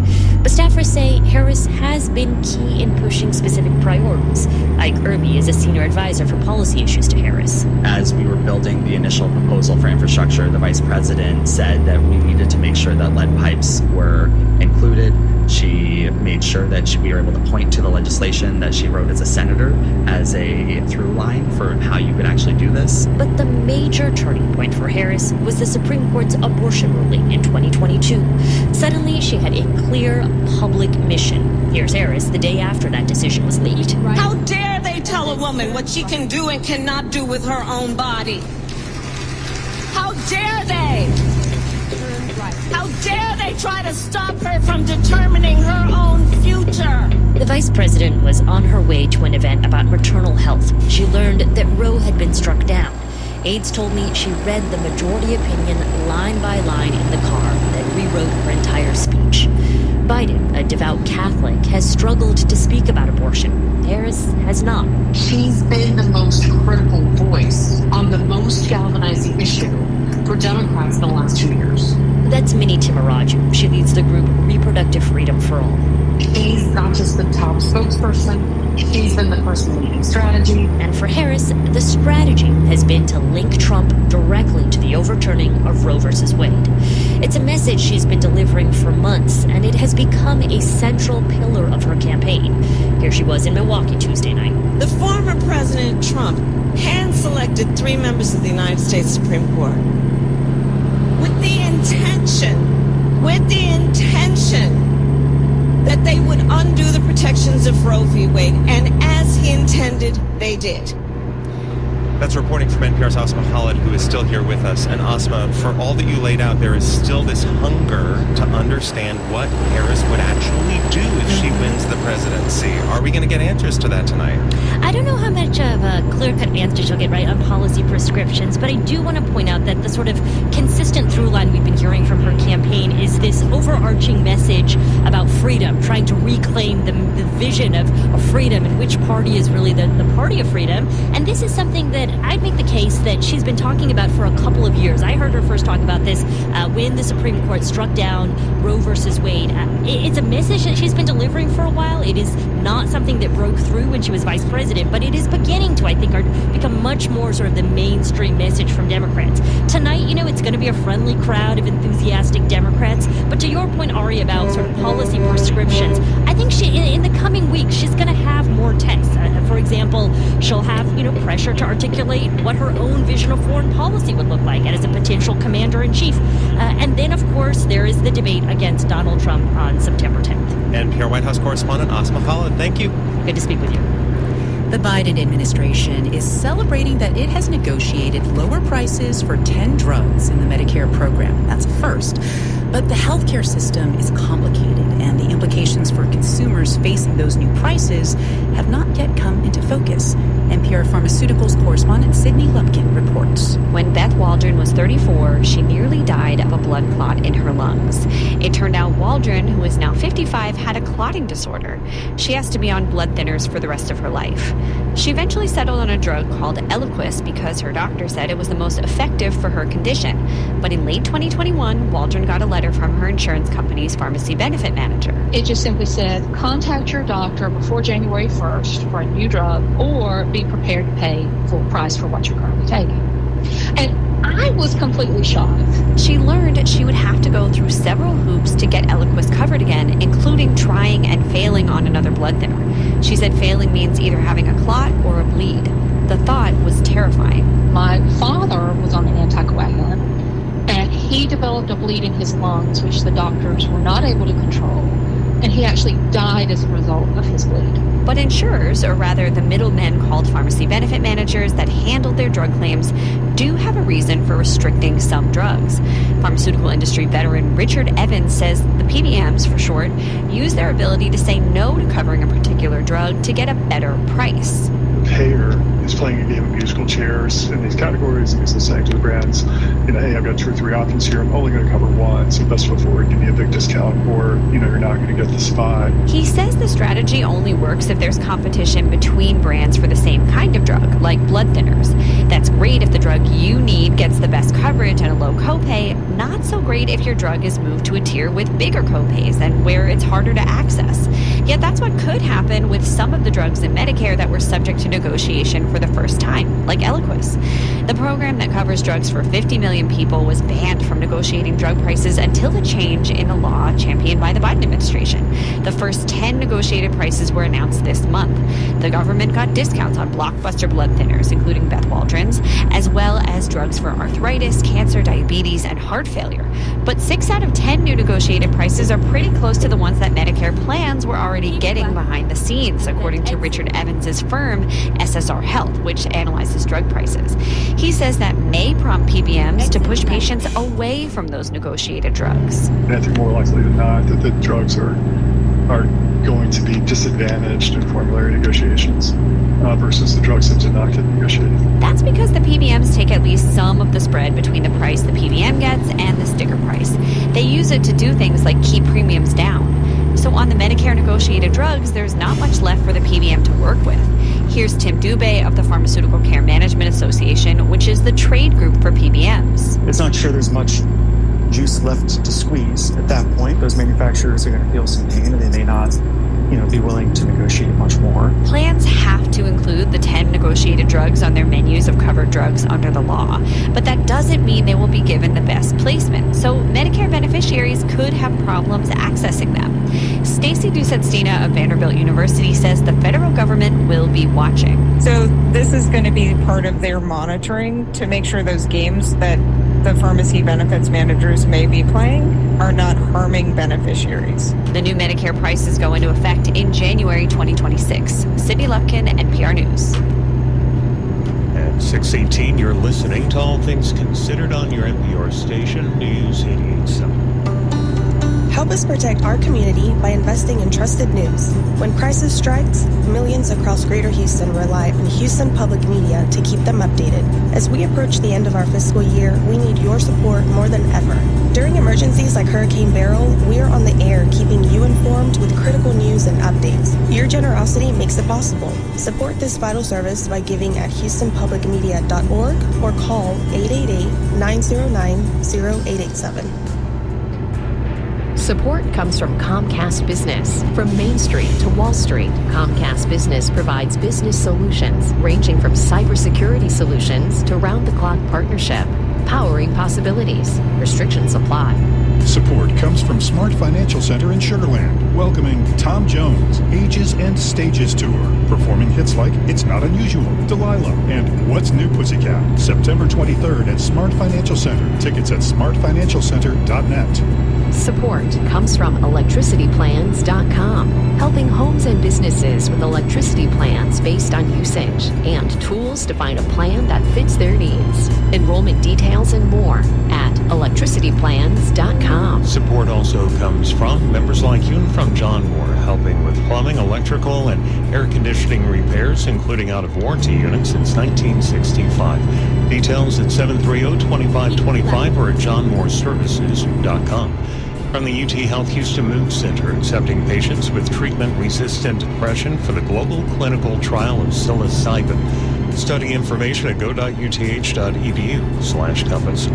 But staffers say Harris has been key in pushing specific priorities. Ike Irby is a senior advisor for policy issues to Harris. As we were building the initial proposal for infrastructure, the vice president said that we needed to make sure that lead pipes were included. She made sure that we were able to point to the legislation that she wrote as a senator as a through line for how you could actually do this. But the major turning point for Harris was the Supreme Court's abortion ruling in 2022. Suddenly, she had a clear public mission. Here's Harris the day after that decision was leaked. How dare they tell a woman what she can do and cannot do with her own body? How dare they? How dare they try to stop her from determining her own future? The vice president was on her way to an event about maternal health. She learned that Roe had been struck down. Aides told me she read the majority opinion line by line in the car, then rewrote her entire speech. Biden, a devout Catholic, has struggled to speak about abortion. Harris has not. She's been the most critical voice on the most galvanizing issue for Democrats in the last 2 years. That's Minnie Timaraju. She leads the group Reproductive Freedom for All. She's not just the top spokesperson, she's been the person leading strategy. And for Harris, the strategy has been to link Trump directly to the overturning of Roe versus Wade. It's a message she's been delivering for months, and it has become a central pillar of her campaign. Here she was in Milwaukee Tuesday night. The former President Trump hand-selected 3 members of the United States Supreme Court with the intention that they would undo the protections of Roe v. Wade, and as he intended, they did. That's reporting from NPR's Asma Khalid, who is still here with us. And Asma, for all that you laid out, there is still this hunger to understand what Harris would actually do if she wins the presidency. Are we going to get answers to that tonight? I don't know how much of a clear-cut answer she'll get right on policy prescriptions, but I do want to point out that the sort of consistent through line we've been hearing from her campaign is this overarching message about freedom, trying to reclaim the vision of freedom and which party is really the party of freedom. And this is something that I'd make the case that she's been talking about for a couple of years. I heard her first talk about this when the Supreme Court struck down Roe versus Wade. It's a message that she's been delivering for a while. It is not something that broke through when she was vice president, but it is beginning to, I think, become much more sort of the mainstream message from Democrats. Tonight, it's going to be a friendly crowd of enthusiastic Democrats. But to your point, Ari, about sort of policy prescriptions, I think in the coming weeks, she's going to have more tests. For example, she'll have, pressure to articulate what her own vision of foreign policy would look like as a potential commander-in-chief. And then, of course, there is the debate against Donald Trump on September 10th. NPR White House correspondent Asma Khalid, thank you. Good to speak with you. The Biden administration is celebrating that it has negotiated lower prices for 10 drugs in the Medicare program. That's a first. But the healthcare system is complicated, and the implications for consumers facing those new prices have not yet come into focus. NPR Pharmaceuticals correspondent Sydney Lupkin reports. When Beth Waldron was 34, she nearly died of a blood clot in her lungs. It turned out Waldron, who is now 55, had a clotting disorder. She has to be on blood thinners for the rest of her life. She eventually settled on a drug called Eliquis because her doctor said it was the most effective for her condition. But in late 2021, Waldron got a letter letter from her insurance company's pharmacy benefit manager. It just simply said, contact your doctor before January 1st for a new drug, or be prepared to pay full price for what you're currently taking. And I was completely shocked. She learned she would have to go through several hoops to get Eliquis covered again, including trying and failing on another blood thinner. She said failing means either having a clot or a bleed. The thought was terrifying. My father was on the anticoagulant, and he developed a bleed in his lungs, which the doctors were not able to control, and he actually died as a result of his bleed. But insurers, or rather the middlemen called pharmacy benefit managers that handled their drug claims, do have a reason for restricting some drugs. Pharmaceutical industry veteran Richard Evans says the PBMs, for short, use their ability to say no to covering a particular drug to get a better price. The payer is playing a game of musical chairs in these categories, and is saying to the brands, hey, I've got 2 or 3 options here. I'm only going to cover one, so best foot forward, give me a big discount, or you're not going to get the spot. He says the strategy only works if there's competition between brands for the same kind of drug, like blood thinners. That's great if the drug you need gets the best coverage and a low copay. Not so great if your drug is moved to a tier with bigger copays and where it's harder to access. Yet that's what could happen with some of the drugs in Medicare that were subject to negotiation for the first time, like Eliquis. The program that covers drugs for 50 million people was banned from negotiating drug prices until a change in a law championed by the Biden administration. The first 10 negotiated prices were announced this month. The government got discounts on blockbuster blood thinners, including Beth Waldron's, as well as drugs for arthritis, cancer, diabetes, and heart failure. But 6 out of 10 new negotiated prices are pretty close to the ones that Medicare plans were already getting behind the scenes, according to Richard Evans's firm, SSR Health, which analyzes drug prices. He says that may prompt PBMs to push patients away from those negotiated drugs. And I think more likely than not that the drugs are going to be disadvantaged in formulary negotiations versus the drugs that did not get negotiated. That's because the PBMs take at least some of the spread between the price the PBM gets and the sticker price. They use it to do things like keep premiums down. So on the Medicare negotiated drugs, there's not much left for the PBM to work with. Here's Tim Dubé of the Pharmaceutical Care Management Association, which is the trade group for PBMs. It's not sure there's much juice left to squeeze at that point. Those manufacturers are going to feel some pain, and they may not be willing to negotiate much more. Plans have to include the 10 negotiated drugs on their menus of covered drugs under the law, but that doesn't mean they will be given the best placement. So Medicare beneficiaries could have problems accessing them. Stacey Doucette-Stina of Vanderbilt University says the federal government will be watching. So this is going to be part of their monitoring to make sure those games that the pharmacy benefits managers may be playing are not harming beneficiaries. The new Medicare prices go into effect in January 2026. Sydney Lufkin, NPR News. At 6:18, you're listening to All Things Considered on your NPR station, News 88.7. Help us protect our community by investing in trusted news. When crisis strikes, millions across Greater Houston rely on Houston Public Media to keep them updated. As we approach the end of our fiscal year, we need your support more than ever. During emergencies like Hurricane Beryl, we are on the air keeping you informed with critical news and updates. Your generosity makes it possible. Support this vital service by giving at HoustonPublicMedia.org or call 888-909-0887. Support comes from Comcast Business. From Main Street to Wall Street, Comcast Business provides business solutions ranging from cybersecurity solutions to round-the-clock partnership, powering possibilities. Restrictions apply. Support comes from Smart Financial Center in Sugar Land, welcoming Tom Jones, Ages and Stages Tour, performing hits like It's Not Unusual, Delilah, and What's New Pussycat, September 23rd at Smart Financial Center. Tickets at smartfinancialcenter.net. Support comes from electricityplans.com, helping homes and businesses with electricity plans based on usage and tools to find a plan that fits their needs. Enrollment details and more at electricityplans.com. Support also comes from members like you and from John Moore, helping with plumbing, electrical, and air conditioning repairs, including out-of-warranty units since 1965. Details at 730-2525 or at johnmooreservices.com. From the UT Health Houston Mood Center, accepting patients with treatment-resistant depression for the global clinical trial of psilocybin. Study information at go.uth.edu/compass.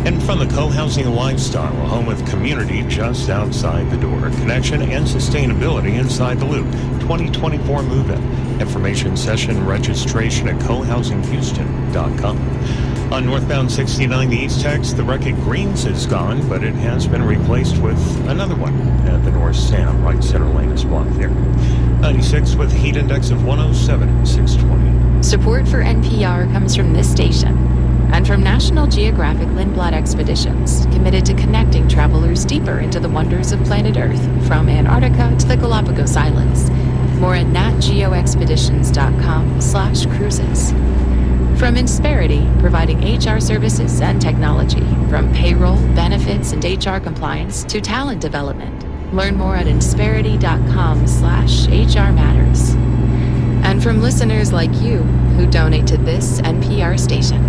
And from the co-housing lifestyle, a home with community just outside the door, connection and sustainability inside the loop. 2024 move-in. Information session registration at cohousinghouston.com. On northbound 69, the East Tex, the wreck at Greens is gone, but it has been replaced with another one at the North Sam. Right center lane is blocked there. 96 with a heat index of 107 at 620. Support for NPR comes from this station and from National Geographic Lindblad Expeditions, committed to connecting travelers deeper into the wonders of planet Earth, from Antarctica to the Galapagos Islands. More at natgeoexpeditions.com/cruises. From Insperity, providing HR services and technology, from payroll, benefits, and HR compliance to talent development. Learn more at insperity.com/HR matters. And from listeners like you who donate to this NPR station.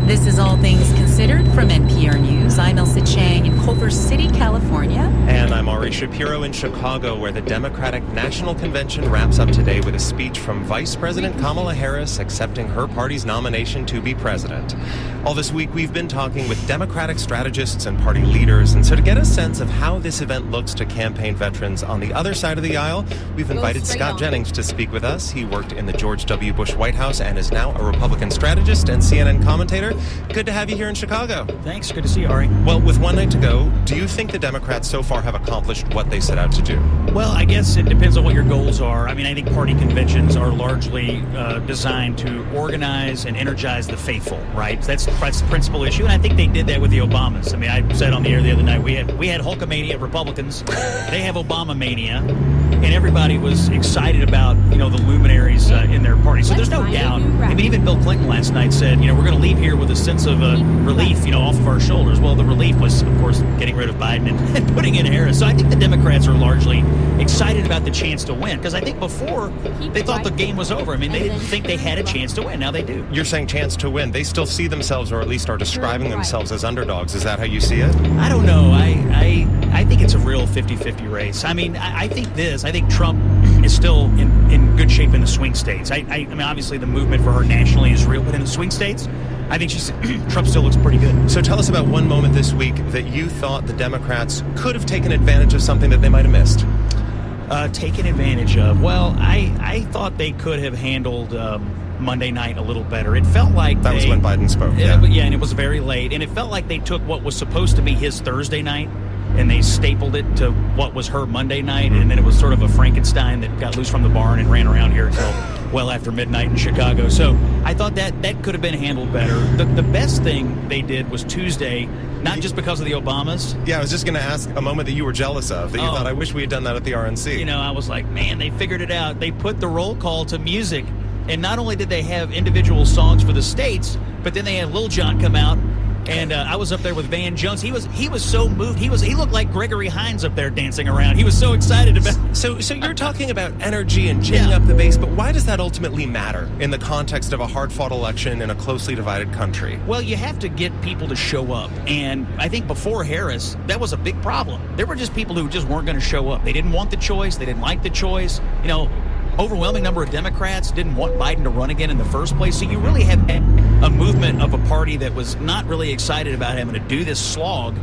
This is All Things Considered from NPR News. I'm Elsa Chang in Culver City, California. And I'm Ari Shapiro in Chicago, where the Democratic National Convention wraps up today with a speech from Vice President Kamala Harris accepting her party's nomination to be president. All this week, we've been talking with Democratic strategists and party leaders. And so to get a sense of how this event looks to campaign veterans on the other side of the aisle, we've invited Scott Jennings to speak with us. He worked in the George W. Bush White House and is now a Republican strategist and CNN commentator. Good to have you here in Chicago. Thanks. Good to see you, Ari. Well, with one night to go, do you think the Democrats so far have accomplished what they set out to do? Well, I guess it depends on what your goals are. I mean, I think party conventions are largely designed to organize and energize the faithful, right? That's the principal issue, and I think they did that with the Obamas. I mean, I said on the air the other night, we had Hulkamania Republicans. They have Obama-mania, and everybody was excited about, the luminaries in their party. So there's no doubt. I mean, even Bill Clinton last night said, we're going to leave here with a sense of relief, off of our shoulders. Well, the relief was, of course, getting rid of Biden and putting in Harris. So I think the Democrats are largely excited about the chance to win, because I think before they thought the game was over. I mean, they didn't think they had a chance to win. Now they do. You're saying chance to win. They still see themselves, or at least are describing themselves as underdogs. Is that how you see it? I don't know. I think it's a real 50-50 race. I mean, I think Trump is still in good shape in the swing states. I mean, obviously the movement for her nationally is real, but in the swing states, I think Trump still looks pretty good. So tell us about one moment this week that you thought the Democrats could have taken advantage of something that they might have missed. Taken advantage of? Well, I thought they could have handled Monday night a little better. It felt like that was when Biden spoke. Yeah, and it was very late. And it felt like they took what was supposed to be his Thursday night and they stapled it to what was her Monday night, and then it was sort of a Frankenstein that got loose from the barn and ran around here until well after midnight in Chicago. So I thought that could have been handled better. The best thing they did was Tuesday, not just because of the Obamas. Yeah, I was just going to ask a moment that you were jealous of, that you thought, I wish we had done that at the RNC. I was like, man, they figured it out. They put the roll call to music, and not only did they have individual songs for the states, but then they had Lil Jon come out. And I was up there with Van Jones. He was so moved. He looked like Gregory Hines up there dancing around. He was so excited about. So you're talking about energy and ginning up the base, but why does that ultimately matter in the context of a hard-fought election in a closely divided country? Well, you have to get people to show up, and I think before Harris, that was a big problem. There were just people who just weren't going to show up. They didn't want the choice. They didn't like the choice. Overwhelming number of Democrats didn't want Biden to run again in the first place. So you really have a movement of a party that was not really excited about having to do this slog.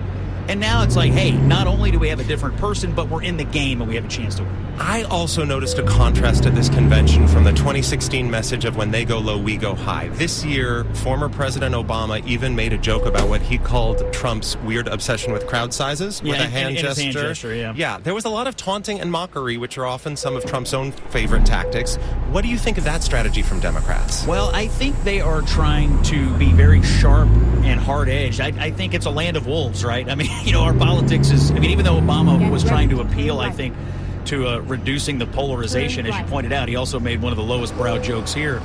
And now it's like, hey, not only do we have a different person, but we're in the game and we have a chance to win. I also noticed a contrast at this convention from the 2016 message of when they go low, we go high. This year, former President Obama even made a joke about what he called Trump's weird obsession with crowd sizes, with a hand gesture. Yeah, there was a lot of taunting and mockery, which are often some of Trump's own favorite tactics. What do you think of that strategy from Democrats? Well, I think they are trying to be very sharp and hard-edged. I think it's a land of wolves, right? I mean, our politics is, even though Obama was trying to appeal, I think, to reducing the polarization, as you pointed out, he also made one of the lowest brow jokes here.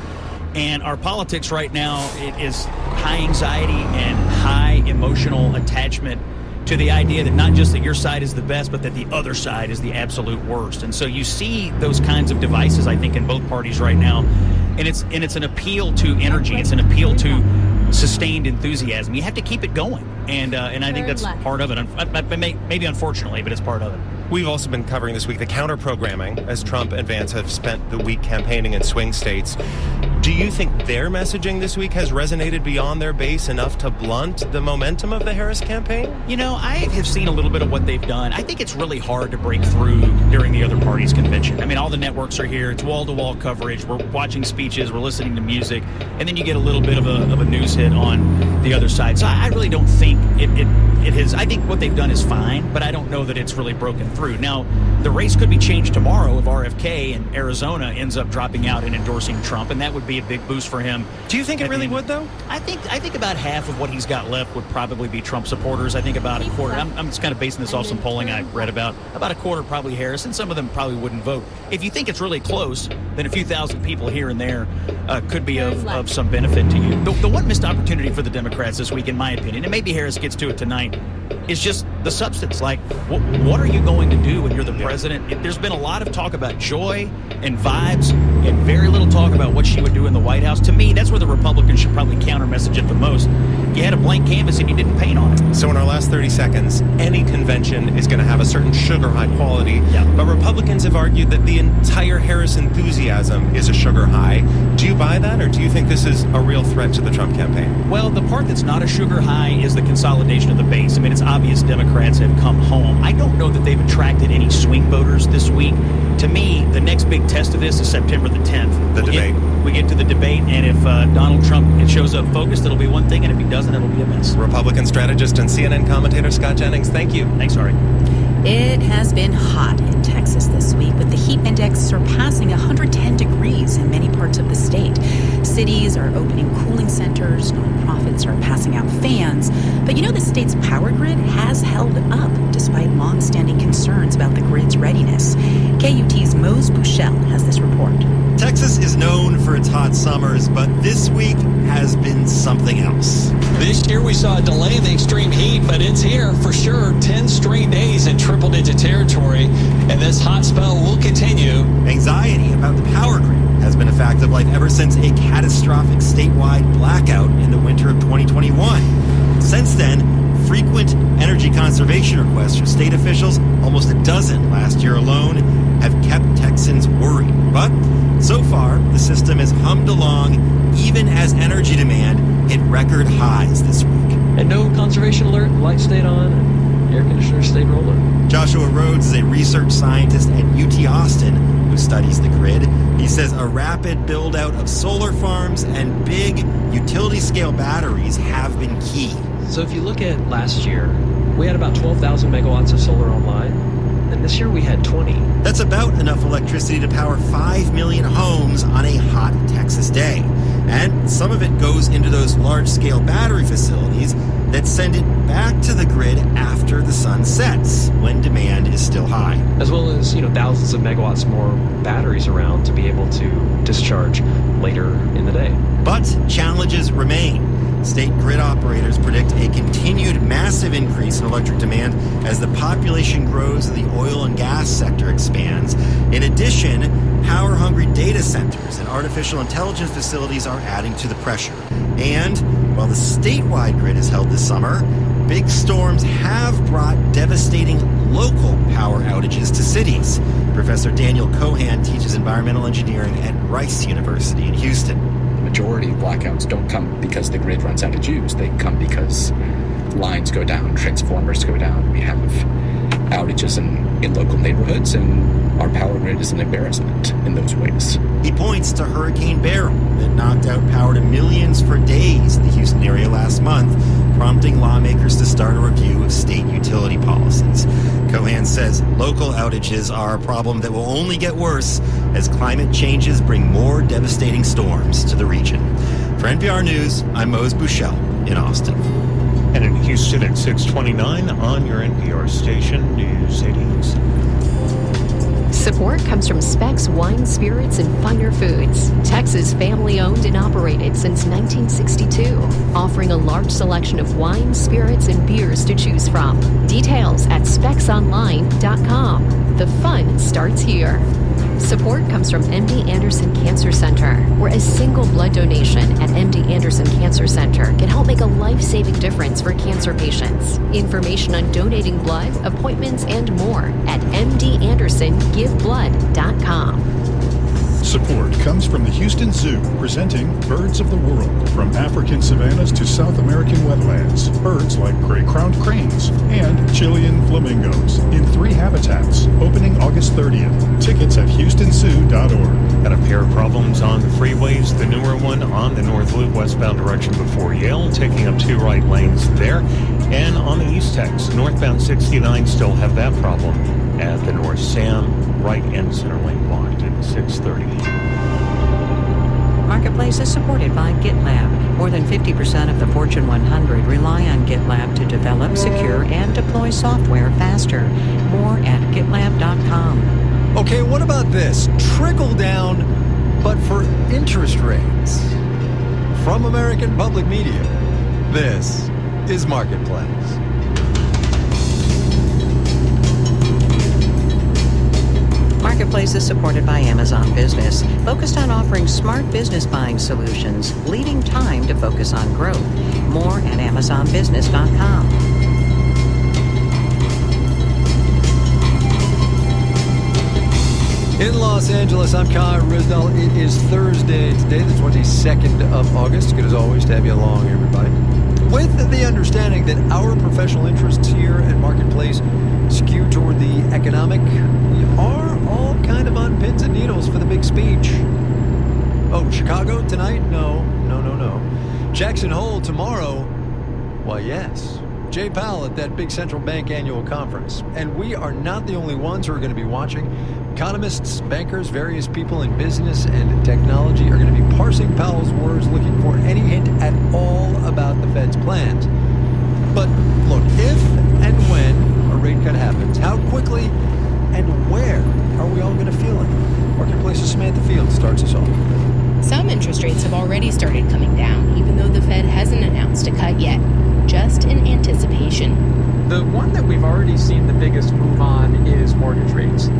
And our politics right now, it is high anxiety and high emotional attachment to the idea that not just that your side is the best, but that the other side is the absolute worst. And so you see those kinds of devices, I think, in both parties right now. And it's an appeal to energy. It's an appeal to sustained enthusiasm. You have to keep it going, and I think that's part of it. Maybe unfortunately, but it's part of it. We've also been covering this week the counter-programming as Trump and Vance have spent the week campaigning in swing states. Do you think their messaging this week has resonated beyond their base enough to blunt the momentum of the Harris campaign? You know, I have seen a little bit of what they've done. I think it's really hard to break through during the other party's convention. I mean, all the networks are here. It's wall-to-wall coverage. We're watching speeches. We're listening to music. And then you get a little bit of a news hit on the other side. So I really don't think it has. I think what they've done is fine, but I don't know that it's really broken through. Now, the race could be changed tomorrow if RFK in Arizona ends up dropping out and endorsing Trump, and that would be a big boost for him. Do you think it really would, though? I think about half of what he's got left would probably be Trump supporters. I think about a quarter. I'm just kind of basing this off some polling I read about a quarter probably Harris, and some of them probably wouldn't vote. If you think it's really close, then a few thousand people here and there could be of some benefit to you. The one missed opportunity for the Democrats this week, in my opinion, and maybe Harris gets to it tonight, is just the substance. Like, what are you going to do when you're the president? There's been a lot of talk about joy and vibes and very little talk about what she would do in the White House. To me, that's where the Republicans should probably counter-message it the most. You had a blank canvas and you didn't paint on it. So in our last 30 seconds, any convention is going to have a certain sugar high quality. Yeah. But Republicans have argued that the entire Harris enthusiasm is a sugar high. Do you buy that, or do you think this is a real threat to the Trump campaign? Well, the part that's not a sugar high is the consolidation of the base. I mean, it's obvious Democrats have come home. I don't know that they've attracted any swing voters this week. To me, the next big test of this is September the 10th. The debate. We get to the debate, and if Donald Trump shows up focused, it'll be one thing, and if he doesn't, it'll be a mess. Republican strategist and CNN commentator Scott Jennings, thank you. Thanks, Ari. It has been hot in Texas this week, with the heat index surpassing 110 degrees in many parts of the state. Cities are opening cooling centers, nonprofits are passing out fans. But you know, the state's power grid has held up despite long-standing concerns about the grid's readiness. KUT's Mose Bushell has this report. Texas is known for its hot summers, but this week has been something else. This year we saw a delay in the extreme heat, but it's here for sure. 10 straight days in triple-digit territory, and this hot spell will continue. Anxiety about the power grid has been a fact of life ever since a catastrophic statewide blackout in the winter of 2021. Since then, frequent energy conservation requests from state officials, almost a dozen last year alone, have kept Texans worried. But so far, the system has hummed along even as energy demand hit record highs this week. And no conservation alert, lights stayed on, and air conditioners stayed rolling. Joshua Rhodes is a research scientist at UT Austin who studies the grid. He says a rapid build-out of solar farms and big utility-scale batteries have been key. So if you look at last year, we had about 12,000 megawatts of solar online, and this year we had 20. That's about enough electricity to power 5 million homes on a hot Texas day. And some of it goes into those large-scale battery facilities that send it back to the grid after the sun sets, when demand is still high. As well as, thousands of megawatts more batteries around to be able to discharge later in the day. But challenges remain. State grid operators predict a continued massive increase in electric demand as the population grows and the oil and gas sector expands. In addition, power-hungry data centers and artificial intelligence facilities are adding to the pressure. And while the statewide grid is held this summer, big storms have brought devastating local power outages to cities. Professor Daniel Cohan teaches environmental engineering at Rice University in Houston. Majority of blackouts don't come because the grid runs out of juice. They come because lines go down, transformers go down. We have outages in local neighborhoods, and our power grid is an embarrassment in those ways. He points to Hurricane Beryl that knocked out power to millions for days in the Houston area last month, prompting lawmakers to start a review of state utility policies. Cohan says local outages are a problem that will only get worse as climate changes bring more devastating storms to the region. For NPR News, I'm Mose Bushell in Austin. And in Houston at 6:29 on your NPR station, News 88. Support comes from Specs Wine, Spirits, and Finer Foods. Texas family-owned and operated since 1962, offering a large selection of wine, spirits, and beers to choose from. Details at specsonline.com. The fun starts here. Support comes from MD Anderson Cancer Center, where a single blood donation at MD Anderson Cancer Center can help make a life-saving difference for cancer patients. Information on donating blood, appointments, and more at mdandersongiveblood.com. Support comes from the Houston Zoo, presenting Birds of the World. From African savannas to South American wetlands, birds like gray-crowned cranes and Chilean flamingos in 3 habitats. Opening August 30th. Tickets at houstonzoo.org. Got a pair of problems on the freeways. The newer one on the North Loop westbound direction before Yale, taking up 2 right lanes there. And on the East Tex, northbound 69 still have that problem at the North Sam, right and center lane blocked at 6:30. Marketplace is supported by GitLab. More than 50% of the Fortune 100 rely on GitLab to develop, secure, and deploy software faster. More at gitlab.com. Okay, what about this? Trickle down, but for interest rates. From American Public Media, this is Marketplace. Marketplace is supported by Amazon Business, focused on offering smart business buying solutions, leaving time to focus on growth. More at amazonbusiness.com. In Los Angeles, I'm Kai Rizdal. It is Thursday today, the 22nd of August. Good as always to have you along, everybody. With the understanding that our professional interests here at Marketplace skew toward the economic, we are all kind of on pins and needles for the big speech. Oh, Chicago tonight? No. Jackson Hole tomorrow? Why, yes. Jay Powell at that big central bank annual conference. And we are not the only ones who are going to be watching. Economists, bankers, various people in business and technology are going to be parsing Powell's words, looking for any hint at all about the Fed's plans. But look, if and when a rate cut happens, how quickly and where are we all going to feel it? Marketplace's Samantha Fields starts us off. Some interest rates have already started coming down, even though the Fed hasn't announced a cut yet, just in anticipation. The one that we've already seen the biggest move on is mortgage rates.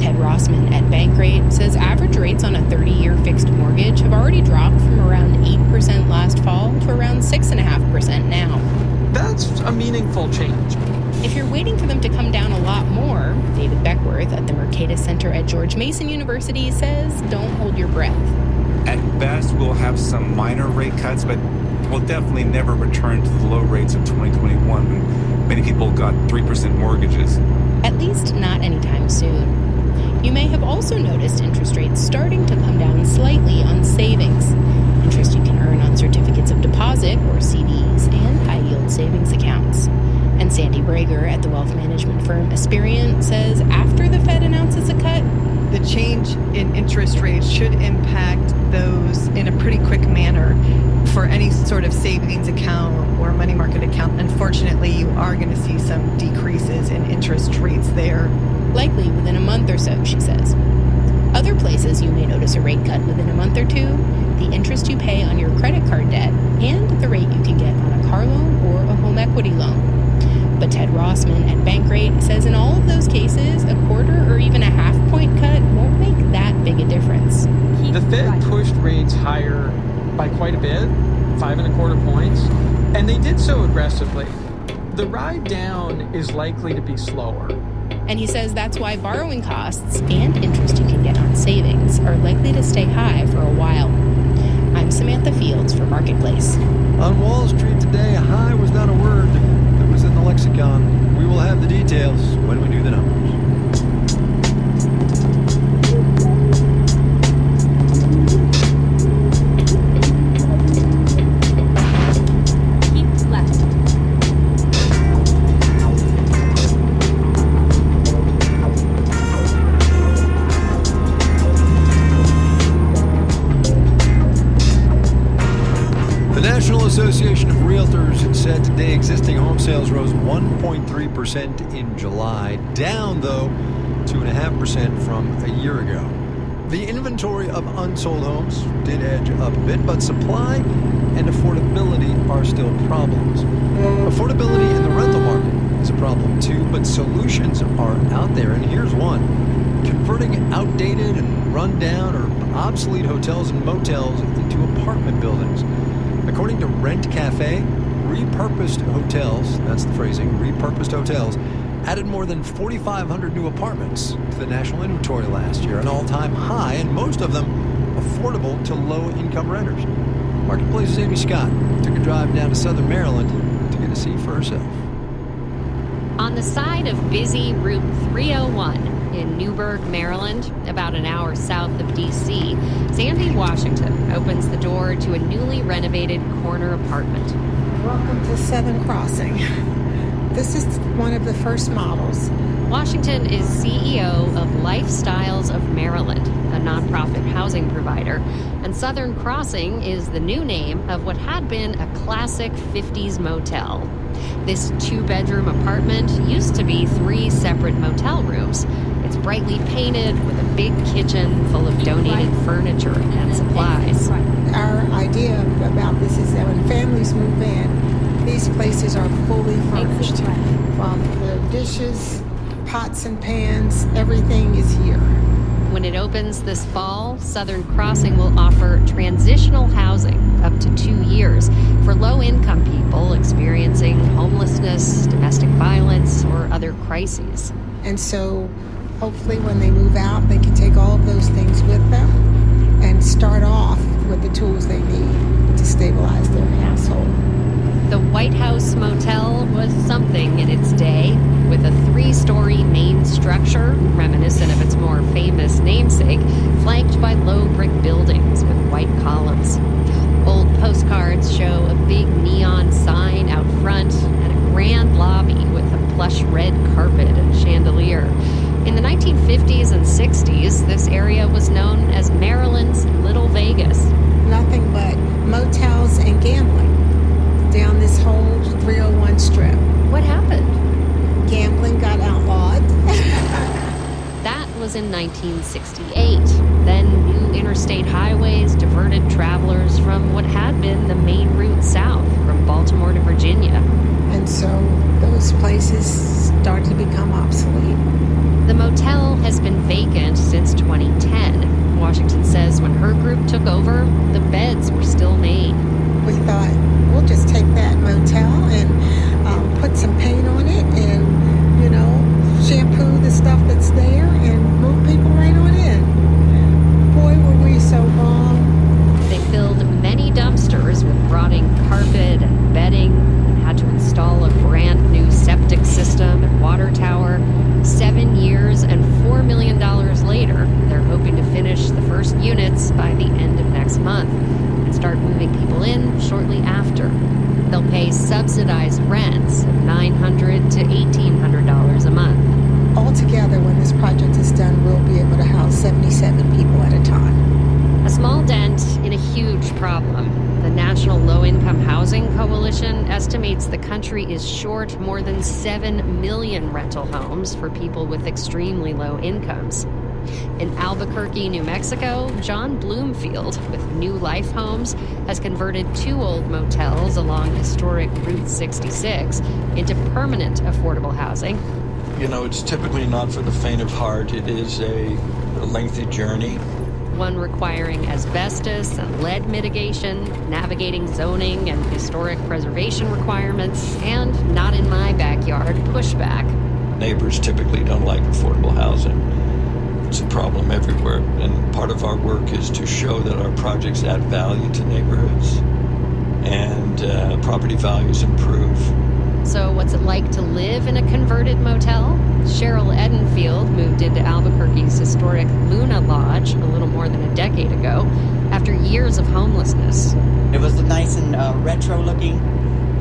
Ted Rossman at Bankrate says average rates on a 30-year fixed mortgage have already dropped from around 8% last fall to around 6.5% now. That's a meaningful change. If you're waiting for them to come down a lot more, David Beckworth at the Mercatus Center at George Mason University says don't hold your breath. At best, we'll have some minor rate cuts, but we'll definitely never return to the low rates of 2021 when many people got 3% mortgages. At least not anytime soon. You may have also noticed interest rates starting to come down slightly on savings. Interest you can earn on certificates of deposit, or CDs, and high-yield savings accounts. And Sandy Brager at the wealth management firm Aspirian says after the Fed announces a cut, the change in interest rates should impact those in a pretty quick manner for any sort of savings account or money market account. Unfortunately, you are going to see some decreases in interest rates there. Likely within a month or so, she says. Other places you may notice a rate cut within a month or two, the interest you pay on your credit card debt and the rate you can get on a car loan or a home equity loan. But Ted Rossman at Bankrate says in all of those cases, a quarter or even a half-point cut won't make that big a difference. The Fed pushed rates higher by quite a bit, 5.25 points, and they did so aggressively. The ride down is likely to be slower. And he says that's why borrowing costs and interest you can get on savings are likely to stay high for a while. I'm Samantha Fields for Marketplace. On Wall Street today, high was not a word that was in the lexicon. We will have the details when we do the numbers. Association of Realtors said today existing home sales rose 1.3% in July, down though 2.5% from a year ago. The inventory of unsold homes did edge up a bit, but supply and affordability are still problems. Affordability in the rental market is a problem too, but solutions are out there, and here's one. Convert converting outdated and run-down or obsolete hotels and motels into apartment buildings. According to Rent Cafe, repurposed hotels, that's the phrasing, repurposed hotels, added more than 4,500 new apartments to the national inventory last year, an all-time high, and most of them affordable to low-income renters. Marketplace's Amy Scott took a drive down to southern Maryland to get a see for herself. On the side of busy Route 301 in Newburgh, Maryland, about an hour south of D.C., Sandy Washington opens the door to a newly renovated corner apartment. Welcome to Southern Crossing. This is one of the first models. Washington is CEO of Lifestyles of Maryland, a nonprofit housing provider, and Southern Crossing is the new name of what had been a classic 50s motel. This 2-bedroom apartment used to be 3 separate motel rooms. It's brightly painted with a big kitchen full of donated furniture and supplies. Our idea about this is that when families move in, these places are fully furnished. From the dishes, pots and pans, everything is here. When it opens this fall, Southern Crossing will offer transitional housing up to 2 years for low-income people experiencing homelessness, domestic violence, or other crises. And so hopefully when they move out, they can take all of those things with them and start off with the tools they need to stabilize their household. The White House Motel was something in its day, with a 3-story main structure, reminiscent of its more famous namesake, flanked by low brick buildings with white columns. Old postcards show a big neon sign out front and a grand lobby with a plush red carpet and chandelier. In the 1950s and 60s, this area was known as Maryland's Little Vegas. Nothing but motels and gambling down this whole 301 strip. What happened? Gambling got outlawed. That was in 1968. Then new interstate highways diverted travelers from what had been the main route south from Baltimore to Virginia. And so those places started to become obsolete. The motel has been vacant since 2010. Washington says when her group took over, the beds were still made. We thought, we'll just take that motel and put some paint on it and, shampoo the stuff that's there and move people right on in. Boy, were we so wrong. They filled many dumpsters with rotting carpet and bedding and had to install a brand new septic system and water tower. 7 years and $4 million later, they're hoping to finish the first units by the end of next month and start moving people in shortly after. They'll pay subsidized rents of $900 to $1,800 a month. Altogether, when this project is done, we'll be able to house 77 people at a time. A small dent in a huge problem. The National Low-Income Housing Coalition estimates the country is short more than 7 million rental homes for people with extremely low incomes. In Albuquerque, New Mexico, John Bloomfield, with New Life Homes, has converted 2 old motels along historic Route 66 into permanent affordable housing. It's typically not for the faint of heart. It is a lengthy journey. One requiring asbestos and lead mitigation, navigating zoning and historic preservation requirements, and not in my backyard pushback. Neighbors typically don't like affordable housing. It's a problem everywhere, and part of our work is to show that our projects add value to neighborhoods and property values improve. So what's it like to live in a converted motel? Cheryl Edenfield moved into Albuquerque's historic Luna Lodge a little more than a decade ago after years of homelessness. It was nice and retro looking,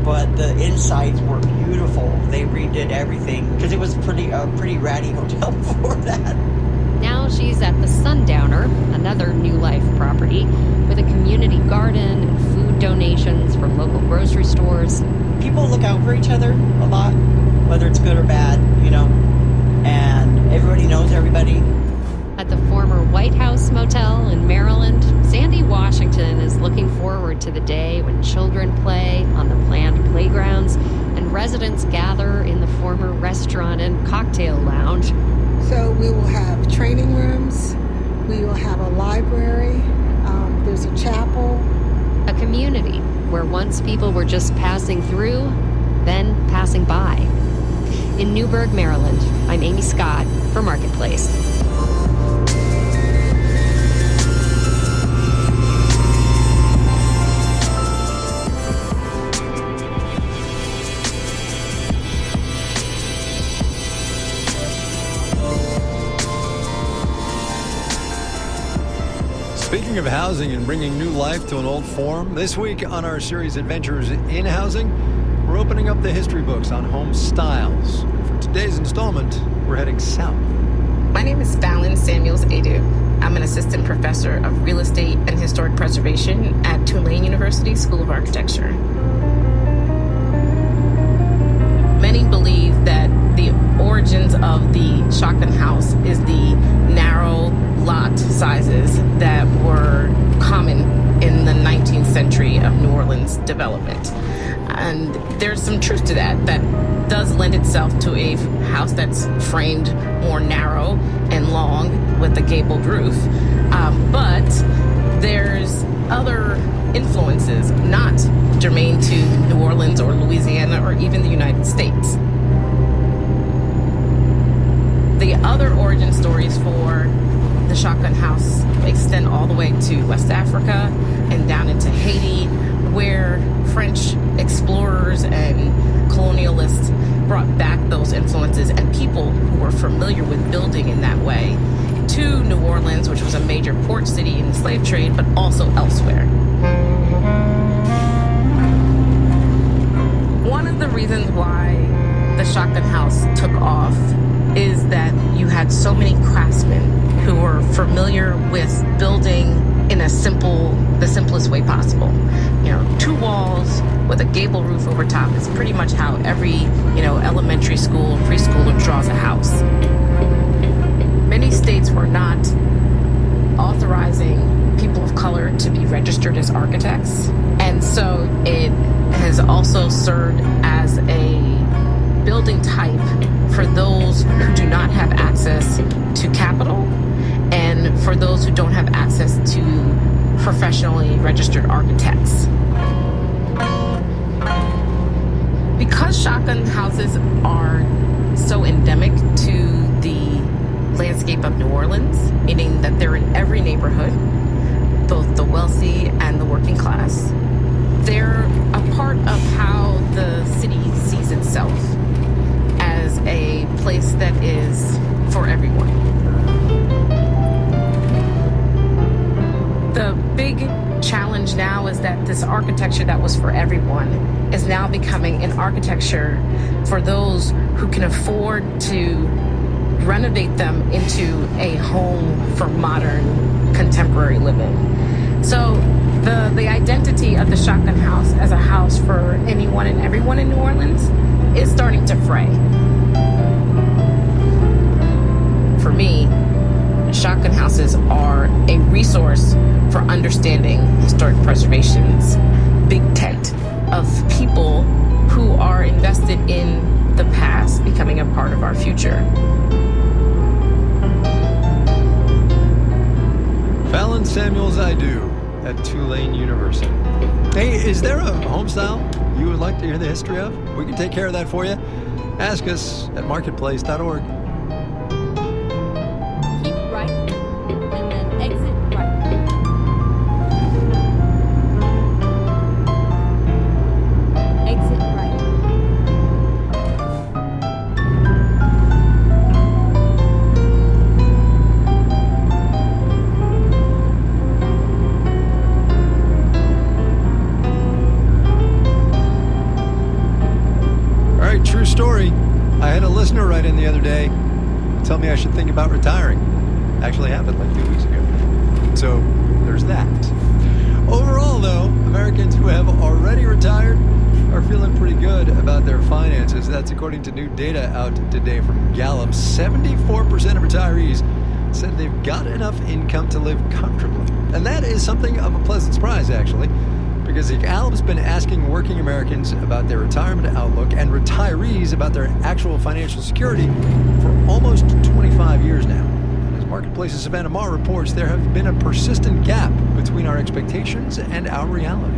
but the insides were beautiful. They redid everything because it was a pretty ratty hotel before that. Now she's at the Sundowner, another New Life property, with a community garden and food donations from local grocery stores. People look out for each other a lot, whether it's good or bad, and everybody knows everybody. At the former White House Motel in Maryland, Sandy Washington is looking forward to the day when children play on the planned playgrounds and residents gather in the former restaurant and cocktail lounge. So we will have training rooms. library. There's a chapel. A community where once people were just passing through, then passing by. In Newburgh, Maryland, I'm Amy Scott for Marketplace. Speaking of housing and bringing new life to an old form, this week on our series Adventures in Housing, we're opening up the history books on home styles. For today's installment, we're heading south. My name is Fallon Samuels-Adu. I'm an assistant professor of real estate and historic preservation at Tulane University School of Architecture. Many believe that the origins of the shotgun house is the narrow lot sizes that were common in the 19th century of New Orleans development. And there's some truth to that. That does lend itself to a house that's framed more narrow and long with a gabled roof. But there's other influences not germane to New Orleans or Louisiana or even the United States. The other origin stories for the shotgun house extend all the way to West Africa and down into Haiti, where French explorers and colonialists brought back those influences and people who were familiar with building in that way to New Orleans, which was a major port city in the slave trade, but also elsewhere. One of the reasons why the shotgun house took off is that you had so many craftsmen who were familiar with building in the simplest way possible. You know, 2 walls with a gable roof over top is pretty much how every, elementary school, preschooler draws a house. Many states were not authorizing people of color to be registered as architects, and so it has also served as a building type for those who do not have access to capital and for those who don't have access to professionally registered architects. Because shotgun houses are so endemic to the landscape of New Orleans, meaning that they're in every neighborhood, both the wealthy and the working class, they're a part of how the city sees itself as a place that is for everyone. The big challenge now is that this architecture that was for everyone is now becoming an architecture for those who can afford to renovate them into a home for modern, contemporary living. So the identity of the shotgun house as a house for anyone and everyone in New Orleans is starting to fray. For me, shotgun houses are a resource for understanding historic preservation's big tent of people who are invested in the past becoming a part of our future. Fallon Samuels-Adu at Tulane University. Hey, is there a home style you would like to hear the history of? We can take care of that for you. Ask us at marketplace.org. Keep right and then exit right. Exit right. All right, true story. I had a listener write in the other day, tell me I should think about retiring. Actually happened like 2 weeks ago. So there's that. Overall, though, Americans who have already retired are feeling pretty good about their finances. That's according to new data out today from Gallup. 74% of retirees said they've got enough income to live comfortably. And that is something of a pleasant surprise, actually, because Gallup's been asking working Americans about their retirement outlook and retirees about their actual financial security for almost 25 years now. As Marketplace's Savannah Marr reports there have been a persistent gap between our expectations and our reality.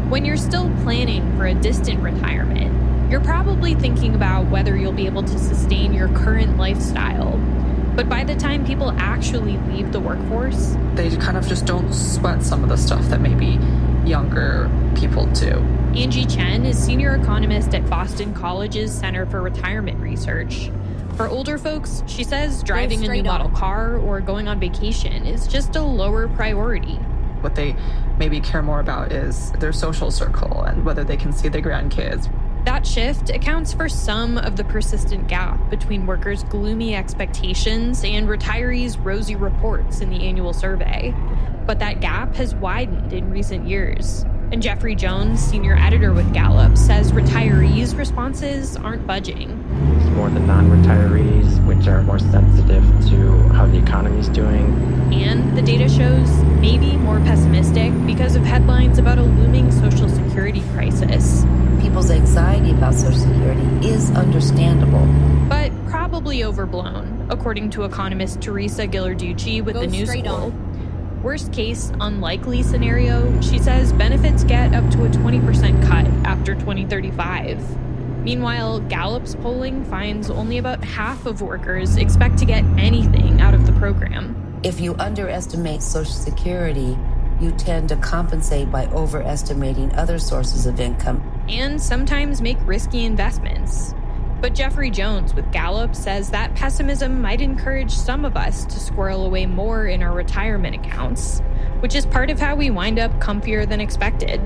When you're still planning for a distant retirement, you're probably thinking about whether you'll be able to sustain your current lifestyle. But by the time people actually leave the workforce, they kind of just don't sweat some of the stuff that maybe younger people do. Angie Chen is senior economist at Boston College's Center for Retirement Research. For older folks, she says driving a new model car or going on vacation is just a lower priority. What they maybe care more about is their social circle and whether they can see their grandkids. That shift accounts for some of the persistent gap between workers' gloomy expectations and retirees' rosy reports in the annual survey. But that gap has widened in recent years. And Jeffrey Jones, senior editor with Gallup, says retirees' responses aren't budging. It's more the non-retirees, which are more sensitive to how the economy's doing. And the data shows maybe more pessimistic because of headlines about a looming Social Security crisis. People's anxiety about Social Security is understandable, but probably overblown, according to economist Teresa Ghilarducci with the New School. Worst case, unlikely scenario, she says benefits get up to a 20% cut after 2035. Meanwhile, Gallup's polling finds only about half of workers expect to get anything out of the program. If you underestimate Social Security, you tend to compensate by overestimating other sources of income. And sometimes make risky investments. But Jeffrey Jones with Gallup says that pessimism might encourage some of us to squirrel away more in our retirement accounts, which is part of how we wind up comfier than expected.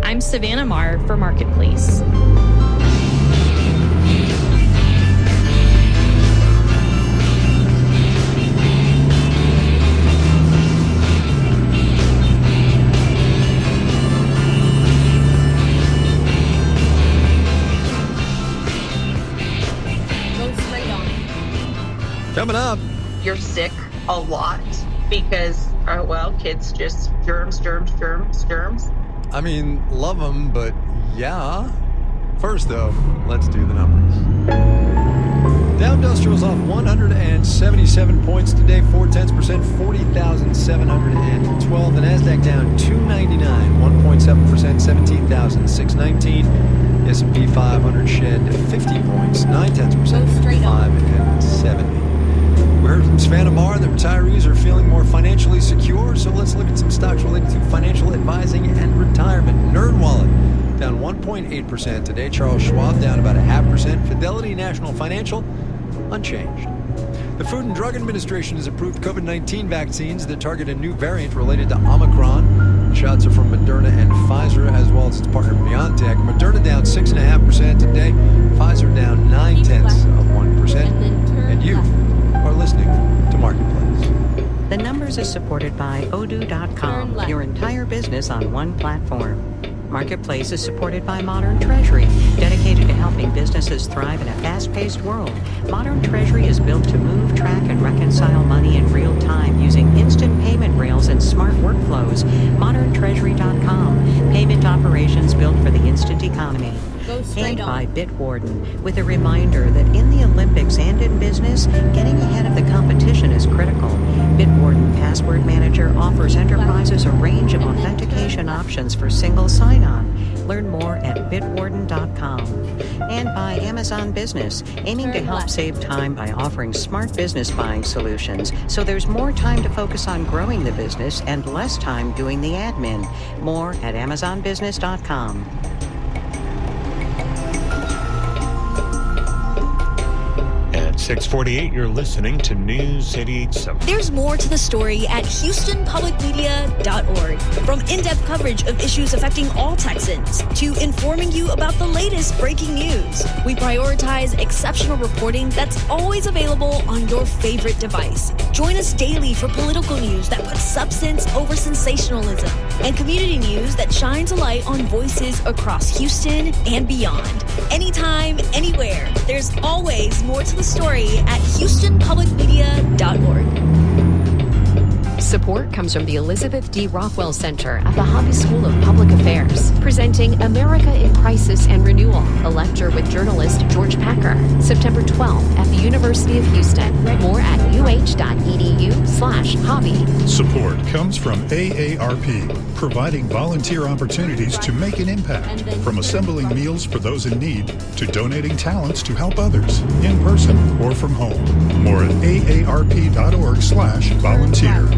I'm Savannah Marr for Marketplace. Coming up. You're sick a lot because, kids just germs. I mean, love them, but yeah. First, though, let's do the numbers. Dow Industrial's off 177 points today, 0.4%, 40,712. The Nasdaq down 299, 1.7%, 17,619. The S&P 500 shed 50 points, 0.9%, 570. We heard from Savannah Marr that retirees are feeling more financially secure, so let's look at some stocks related to financial advising and retirement. NerdWallet down 1.8% today. Charles Schwab down about 0.5%. Fidelity National Financial unchanged. The Food and Drug Administration has approved COVID-19 vaccines that target a new variant related to Omicron. Shots are from Moderna and Pfizer, as well as its partner BioNTech. Moderna down 6.5% today. Pfizer down 0.9%. And you are listening to Marketplace. The Numbers is supported by Odoo.com, your entire business on one platform. Marketplace is supported by Modern Treasury, dedicated to helping businesses thrive in a fast-paced world. Modern Treasury is built to move, track, and reconcile money in real time using instant payment rails and smart workflows. ModernTreasury.com, payment operations built for the instant economy. And by Bitwarden, with a reminder that in the Olympics and in business, getting ahead of the competition is critical. Bitwarden Password Manager offers enterprises a range of authentication options for single sign-on. Learn more at bitwarden.com. And by Amazon Business, aiming to help save time by offering smart business buying solutions, so there's more time to focus on growing the business and less time doing the admin. More at amazonbusiness.com. At 6:48, you're listening to News 88.7. There's more to the story at HoustonPublicMedia.org. From in-depth coverage of issues affecting all Texans to informing you about the latest breaking news, we prioritize exceptional reporting that's always available on your favorite device. Join us daily for political news that puts substance over sensationalism and community news that shines a light on voices across Houston and beyond. Anytime, anywhere, there's always more to the story at HoustonPublicMedia.org. Support comes from the Elizabeth D. Rothwell Center at the Hobby School of Public Affairs, presenting America in Crisis and Renewal, a lecture with journalist George Packer, September 12th at the University of Houston. More at uh.edu/hobby. Support comes from AARP, providing volunteer opportunities to make an impact. From assembling meals for those in need to donating talents to help others, in person or from home. More at aarp.org/volunteer.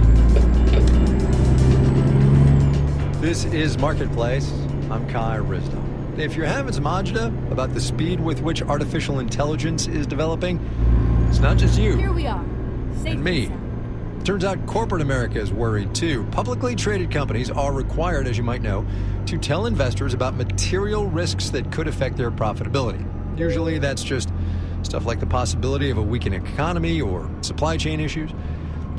This is Marketplace. I'm Kai Rizzo. If you're having some agita about the speed with which artificial intelligence is developing, it's not just you. Here we are. And me. Turns out corporate America is worried too. Publicly traded companies are required, as you might know, to tell investors about material risks that could affect their profitability. Usually that's just stuff like the possibility of a weakening economy or supply chain issues.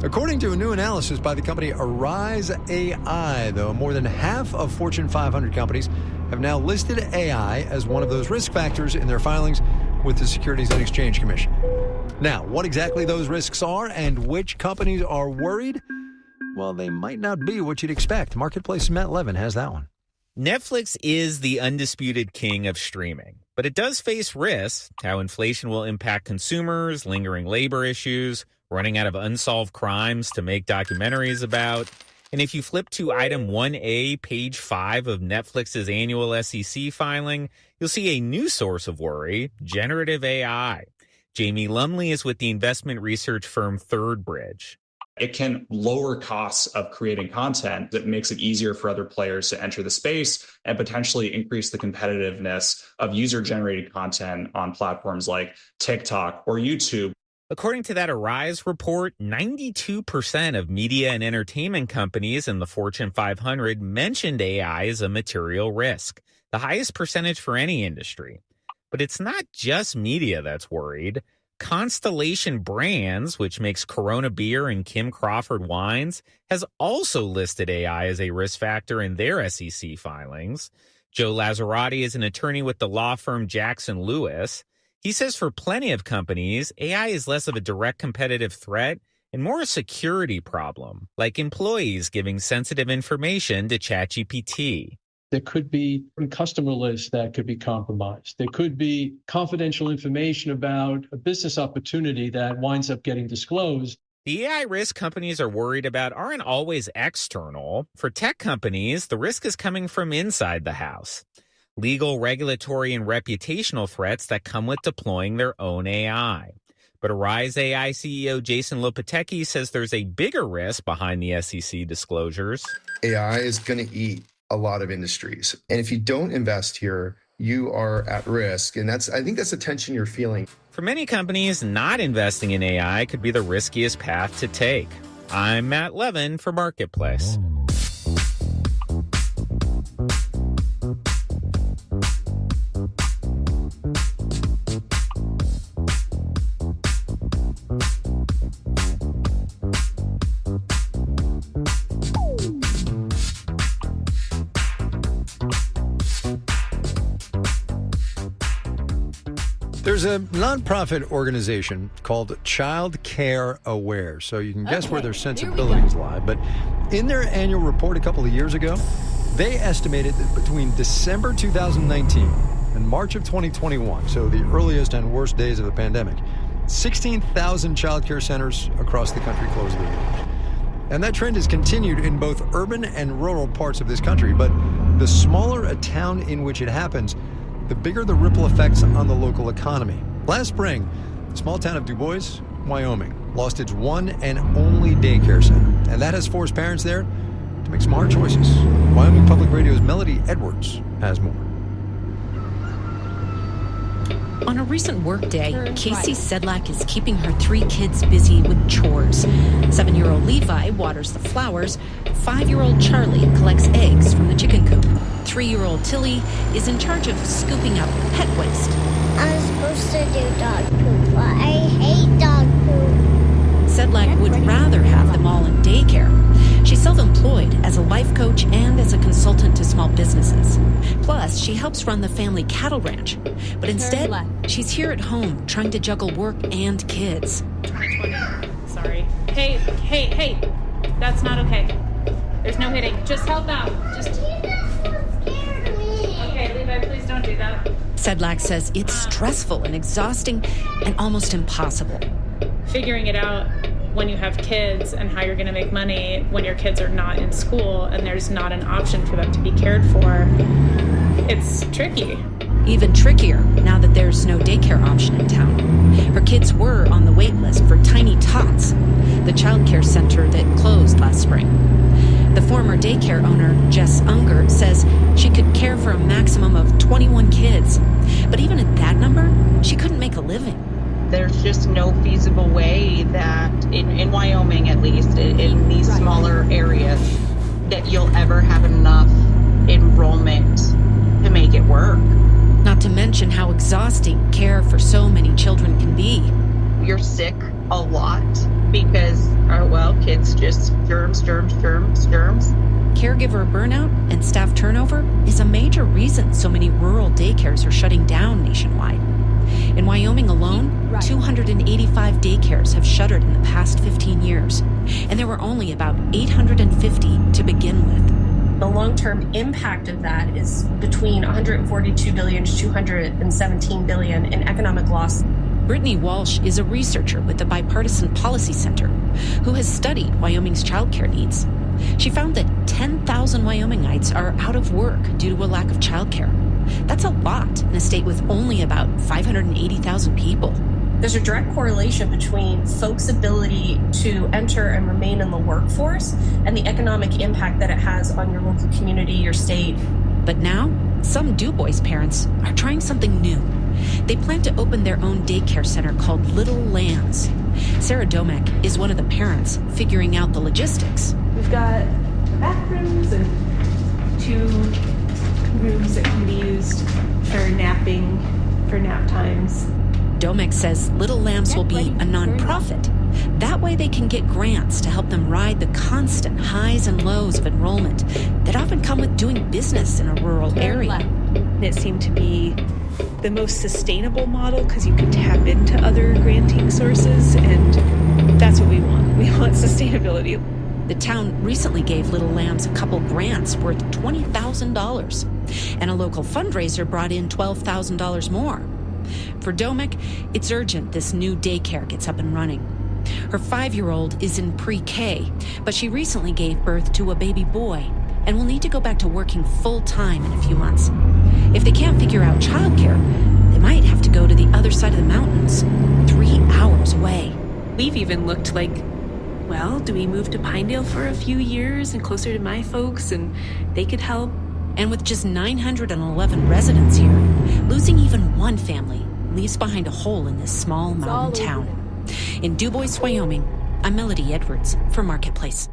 According to a new analysis by the company Arise AI, though, more than half of Fortune 500 companies have now listed AI as one of those risk factors in their filings with the Securities and Exchange Commission. Now, what exactly those risks are and which companies are worried? Well, they might not be what you'd expect. Marketplace's Matt Levin has that one. Netflix is the undisputed king of streaming, but it does face risks, how inflation will impact consumers, lingering labor issues, running out of unsolved crimes to make documentaries about. And if you flip to item 1A, page 5 of Netflix's annual SEC filing, you'll see a new source of worry, generative AI. Jamie Lumley is with the investment research firm Third Bridge. It can lower costs of creating content that makes it easier for other players to enter the space and potentially increase the competitiveness of user-generated content on platforms like TikTok or YouTube. According to that Arise report, 92% of media and entertainment companies in the Fortune 500 mentioned AI as a material risk, the highest percentage for any industry. But it's not just media that's worried. Constellation Brands, which makes Corona beer and Kim Crawford wines, has also listed AI as a risk factor in their SEC filings. Joe Lazzarotti is an attorney with the law firm Jackson Lewis. He says for plenty of companies, AI is less of a direct competitive threat and more a security problem, like employees giving sensitive information to ChatGPT. There could be customer lists that could be compromised. There could be confidential information about a business opportunity that winds up getting disclosed. The AI risk companies are worried about aren't always external. For tech companies, the risk is coming from inside the house. Legal, regulatory, and reputational threats that come with deploying their own AI. But Arise AI CEO Jason Lopatecki says there's a bigger risk behind the SEC disclosures. AI is going to eat a lot of industries. And if you don't invest here, you are at risk. And I think that's the tension you're feeling. For many companies, not investing in AI could be the riskiest path to take. I'm Matt Levin for Marketplace. There's a nonprofit organization called Child Care Aware, so you can guess where their sensibilities lie. But in their annual report a couple of years ago, they estimated that between December 2019 and March of 2021, so the earliest and worst days of the pandemic, 16,000 child care centers across the country closed their doors. And that trend has continued in both urban and rural parts of this country. But the smaller a town in which it happens, the bigger the ripple effects on the local economy. Last spring, the small town of Du Bois, Wyoming, lost its one and only daycare center. And that has forced parents there to make smart choices. Wyoming Public Radio's Melody Edwards has more. On a recent workday, Casey Sedlak is keeping her 3 kids busy with chores. 7-year-old Levi waters the flowers. 5-year-old Charlie collects eggs from the chicken coop. 3-year-old Tilly is in charge of scooping up pet waste. I'm supposed to do dog poop, but I hate dog poop. Sedlak would rather have them all in daycare. She's self-employed as a life coach and as a consultant to small businesses. Plus, she helps run the family cattle ranch. But instead, she's here at home trying to juggle work and kids. Sorry. Hey. That's not okay. There's no hitting. Just help out. Just. Okay, Levi, please don't do that. Sedlak says it's stressful and exhausting and almost impossible. Figuring it out when you have kids and how you're going to make money when your kids are not in school and there's not an option for them to be cared for, it's tricky. Even trickier now that there's no daycare option in town. Her kids were on the wait list for Tiny Tots, the childcare center that closed last spring. The former daycare owner, Jess Unger, says she could care for a maximum of 21 kids. But even at that number, she couldn't make a living. There's just no feasible way that, in Wyoming at least, in these smaller areas, that you'll ever have enough enrollment to make it work. Not to mention how exhausting care for so many children can be. You're sick a lot because, kids just germs. Caregiver burnout and staff turnover is a major reason so many rural daycares are shutting down nationwide. In Wyoming alone, 285 daycares have shuttered in the past 15 years, and there were only about 850 to begin with. The long-term impact of that is between $142 billion to $217 billion in economic loss. Brittany Walsh is a researcher with the Bipartisan Policy Center who has studied Wyoming's childcare needs. She found that 10,000 Wyomingites are out of work due to a lack of childcare. That's a lot in a state with only about 580,000 people. There's a direct correlation between folks' ability to enter and remain in the workforce and the economic impact that it has on your local community, your state. But now, some Du Bois parents are trying something new. They plan to open their own daycare center called Little Lambs. Sarah Domek is one of the parents figuring out the logistics. We've got bathrooms and 2 rooms that can be used for napping, for nap times. Domek says Little Lambs will be a nonprofit. That way they can get grants to help them ride the constant highs and lows of enrollment that often come with doing business in a rural area. It seemed to be the most sustainable model because you can tap into other granting sources, and that's what we want. We want sustainability. The town recently gave Little Lambs a couple grants worth $20,000, and a local fundraiser brought in $12,000 more. For Domek, it's urgent this new daycare gets up and running. Her 5-year-old is in pre-K, but she recently gave birth to a baby boy and will need to go back to working full-time in a few months. If they can't figure out childcare, they might have to go to the other side of the mountains, 3 hours away. We've even looked like, do we move to Pinedale for a few years and closer to my folks and they could help? And with just 911 residents here, losing even one family leaves behind a hole in this small mountain town. In Du Bois, Wyoming, I'm Melody Edwards for Marketplace.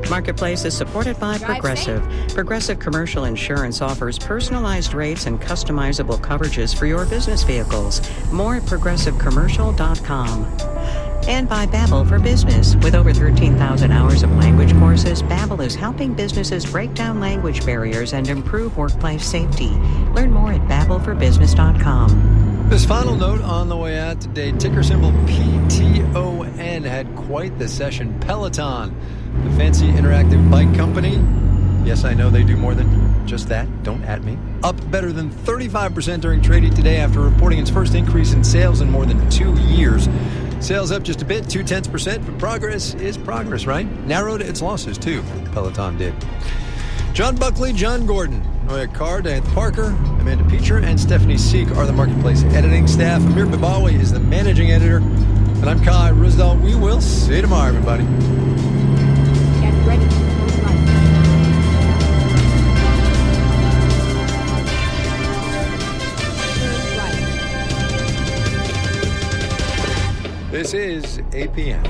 Marketplace is supported by Progressive. Progressive Commercial Insurance offers personalized rates and customizable coverages for your business vehicles. More at progressivecommercial.com. And by Babbel for Business. With over 13,000 hours of language courses, Babbel is helping businesses break down language barriers and improve workplace safety. Learn more at babbelforbbusiness.com. This final note on the way out today, ticker symbol PTON had quite the session. Peloton, the fancy interactive bike company. Yes, I know they do more than just that. Don't at me. Up better than 35% during trading today after reporting its first increase in sales in more than 2 years. Sales up just a bit, 0.2%, but progress is progress, right? Narrowed its losses, too. Peloton did. John Buckley, John Gordon, Noya Carr, Diane Parker, Amanda Peacher, and Stephanie Seek are the Marketplace editing staff. Amir Babawi is the managing editor. And I'm Kai Rizdal. We will see you tomorrow, everybody. Get ready. This is APM.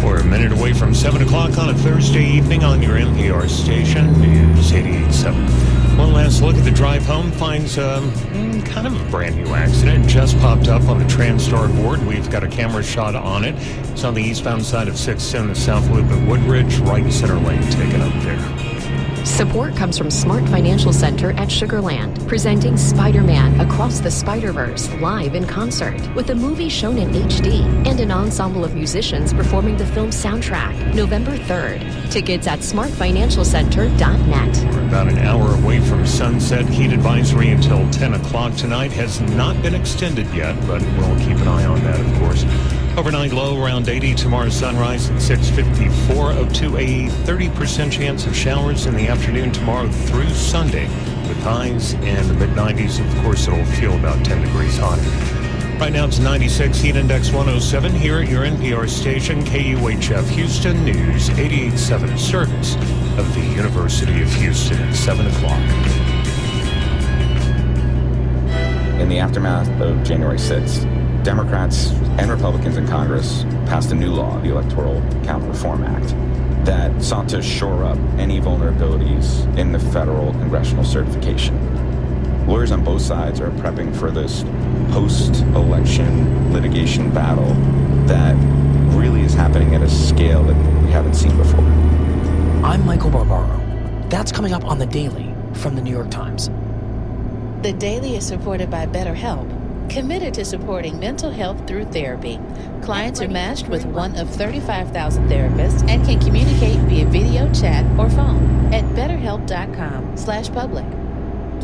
We're a minute away from from 7 o'clock on a Thursday evening on your NPR station, News 88.7. One last look at the drive home finds kind of a brand new accident. Just popped up on the TransStar board. We've got a camera shot on it. It's on the eastbound side of 6th in the South Loop at Woodridge, right center lane taken up there. Support comes from Smart Financial Center at Sugar Land, presenting Spider-Man Across the Spider-Verse live in concert with a movie shown in HD and an ensemble of musicians performing the film's soundtrack November 3rd. Tickets at smartfinancialcenter.net. We're about an hour away from sunset. Heat advisory until 10 o'clock tonight has not been extended yet, but we'll keep an eye on that, of course. Overnight low around 80. Tomorrow sunrise at 6:54. Up to a 30% chance of showers in the afternoon tomorrow through Sunday, with highs in the mid-90s. Of course, it'll feel about 10 degrees hotter. Right now it's 96, heat index 107 here at your NPR station, KUHF Houston News 88.7, service of the University of Houston at 7 o'clock. In the aftermath of January 6th, Democrats and Republicans in Congress passed a new law, the Electoral Count Reform Act, that sought to shore up any vulnerabilities in the federal congressional certification. Lawyers on both sides are prepping for this post-election litigation battle that really is happening at a scale that we haven't seen before. I'm Michael Barbaro. That's coming up on The Daily from the New York Times. The Daily is supported by BetterHelp, committed to supporting mental health through therapy. Clients are matched with one of 35,000 therapists and can communicate via video, chat, or phone at betterhelp.com/public.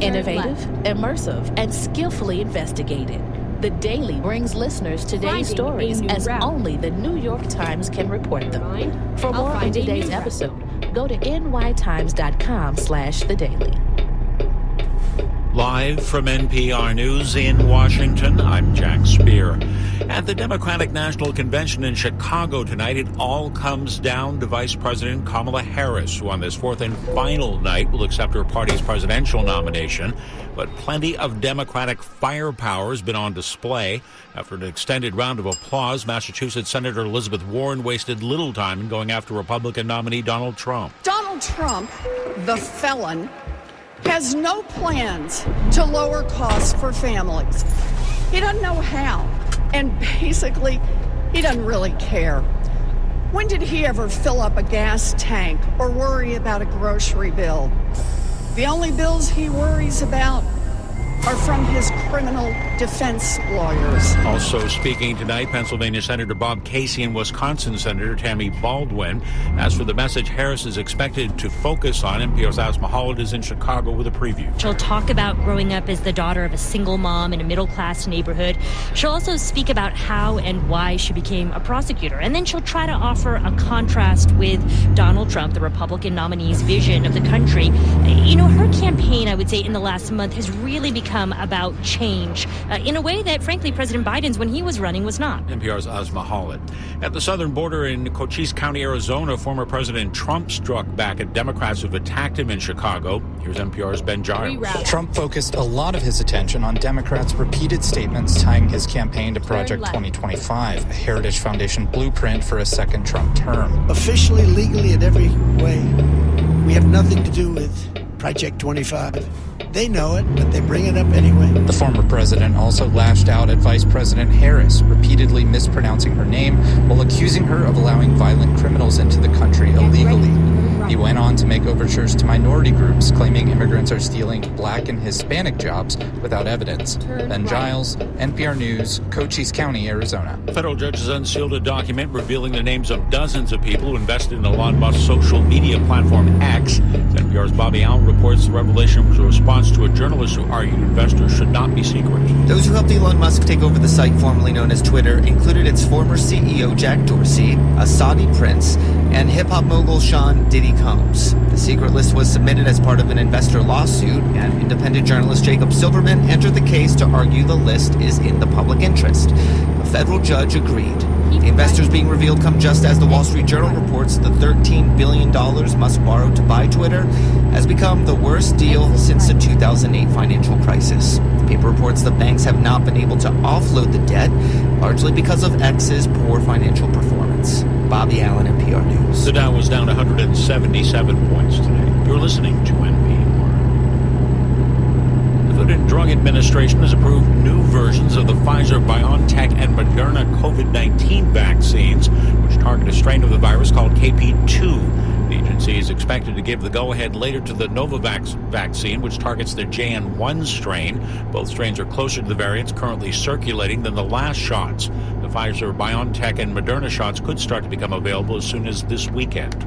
Innovative, immersive, and skillfully investigated. The Daily brings listeners today's stories as only the New York Times can report them. For more on today's episode, go to nytimes.com/thedaily. Live from NPR News in Washington, I'm Jack Speer. At the Democratic National Convention in Chicago tonight, it all comes down to Vice President Kamala Harris, who on this fourth and final night will accept her party's presidential nomination. But plenty of Democratic firepower has been on display. After an extended round of applause, Massachusetts Senator Elizabeth Warren wasted little time in going after Republican nominee Donald Trump. Donald Trump, the felon, has no plans to lower costs for families. He doesn't know how, and basically, he doesn't really care. When did he ever fill up a gas tank or worry about a grocery bill? The only bills he worries about are from his criminal defense lawyers. Also speaking tonight, Pennsylvania Senator Bob Casey and Wisconsin Senator Tammy Baldwin. As for the message Harris is expected to focus on, NPR's Asma Holland is in Chicago with a preview. She'll talk about growing up as the daughter of a single mom in a middle-class neighborhood. She'll also speak about how and why she became a prosecutor. And then she'll try to offer a contrast with Donald Trump, the Republican nominee's vision of the country. You know, her campaign, I would say, in the last month has really become about change in a way that, frankly, President Biden's, when he was running, was not. NPR's Asma Holland. At the southern border in Cochise County, Arizona, former President Trump struck back at Democrats who've attacked him in Chicago. Here's NPR's Ben Giles. Trump focused a lot of his attention on Democrats' repeated statements tying his campaign to Project 2025, a Heritage Foundation blueprint for a second Trump term. Officially, legally, in every way, we have nothing to do with Project 25. They know it, but they bring it up anyway. The former president also lashed out at Vice President Harris, repeatedly mispronouncing her name while accusing her of allowing violent criminals into the country illegally. He went on to make overtures to minority groups, claiming immigrants are stealing Black and Hispanic jobs without evidence. Ben Giles, NPR News, Cochise County, Arizona. Federal judges unsealed a document revealing the names of dozens of people who invested in Elon Musk's social media platform X. NPR's Bobby Al reports the revelation was a response to a journalist who argued investors should not be secret. Those who helped Elon Musk take over the site formerly known as Twitter included its former CEO Jack Dorsey, a Saudi prince, and hip-hop mogul Sean Diddy Combs. The secret list was submitted as part of an investor lawsuit, and independent journalist Jacob Silverman entered the case to argue the list is in the public interest. A federal judge agreed. The investors being revealed come just as the Wall Street Journal reports the $13 billion Musk borrowed to buy Twitter has become the worst deal since the 2008 financial crisis. The paper reports the banks have not been able to offload the debt, largely because of X's poor financial performance. Bobby Allen, NPR News. The Dow was down 177 points today. You're listening to NPR. The Food and Drug Administration has approved new versions of the Pfizer-BioNTech and Moderna COVID-19 vaccines, which target a strain of the virus called KP2. The agency is expected to give the go-ahead later to the Novavax vaccine, which targets the JN1 strain. Both strains are closer to the variants currently circulating than the last shots. The Pfizer-BioNTech and Moderna shots could start to become available as soon as this weekend.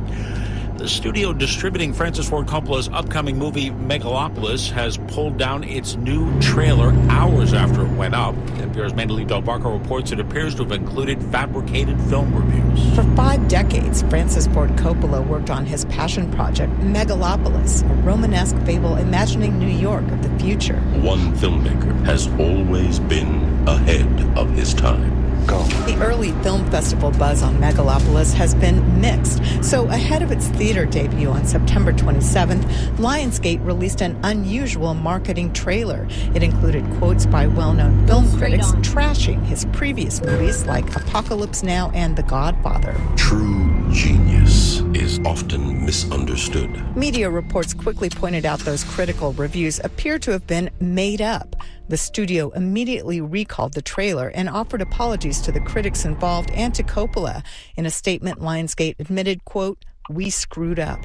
The studio distributing Francis Ford Coppola's upcoming movie Megalopolis has pulled down its new trailer hours after it went up. NPR's Mandalee Del Barco reports it appears to have included fabricated film reviews. For 5 decades, Francis Ford Coppola worked on his passion project, Megalopolis, a Romanesque fable imagining New York of the future. One filmmaker has always been ahead of his time. The early film festival buzz on Megalopolis has been mixed. So ahead of its theater debut on September 27th, Lionsgate released an unusual marketing trailer. It included quotes by well-known film critics trashing his previous movies like Apocalypse Now and The Godfather. True genius is often misunderstood. Media reports quickly pointed out those critical reviews appear to have been made up. The studio immediately recalled the trailer and offered apologies to the critics involved and to Coppola. In a statement, Lionsgate admitted, quote, "We screwed up."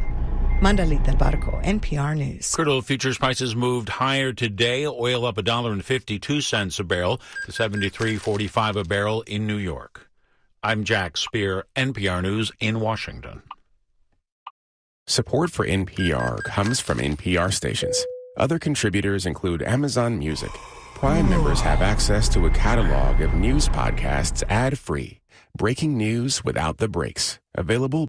Mandalee Del Barco, NPR News. Crude oil futures prices moved higher today. Oil up $1.52 a barrel to $73.45 a barrel in New York. I'm Jack Speer, NPR News in Washington. Support for NPR comes from NPR stations. Other contributors include Amazon Music. Prime members have access to a catalog of news podcasts ad-free. Breaking news without the breaks. Available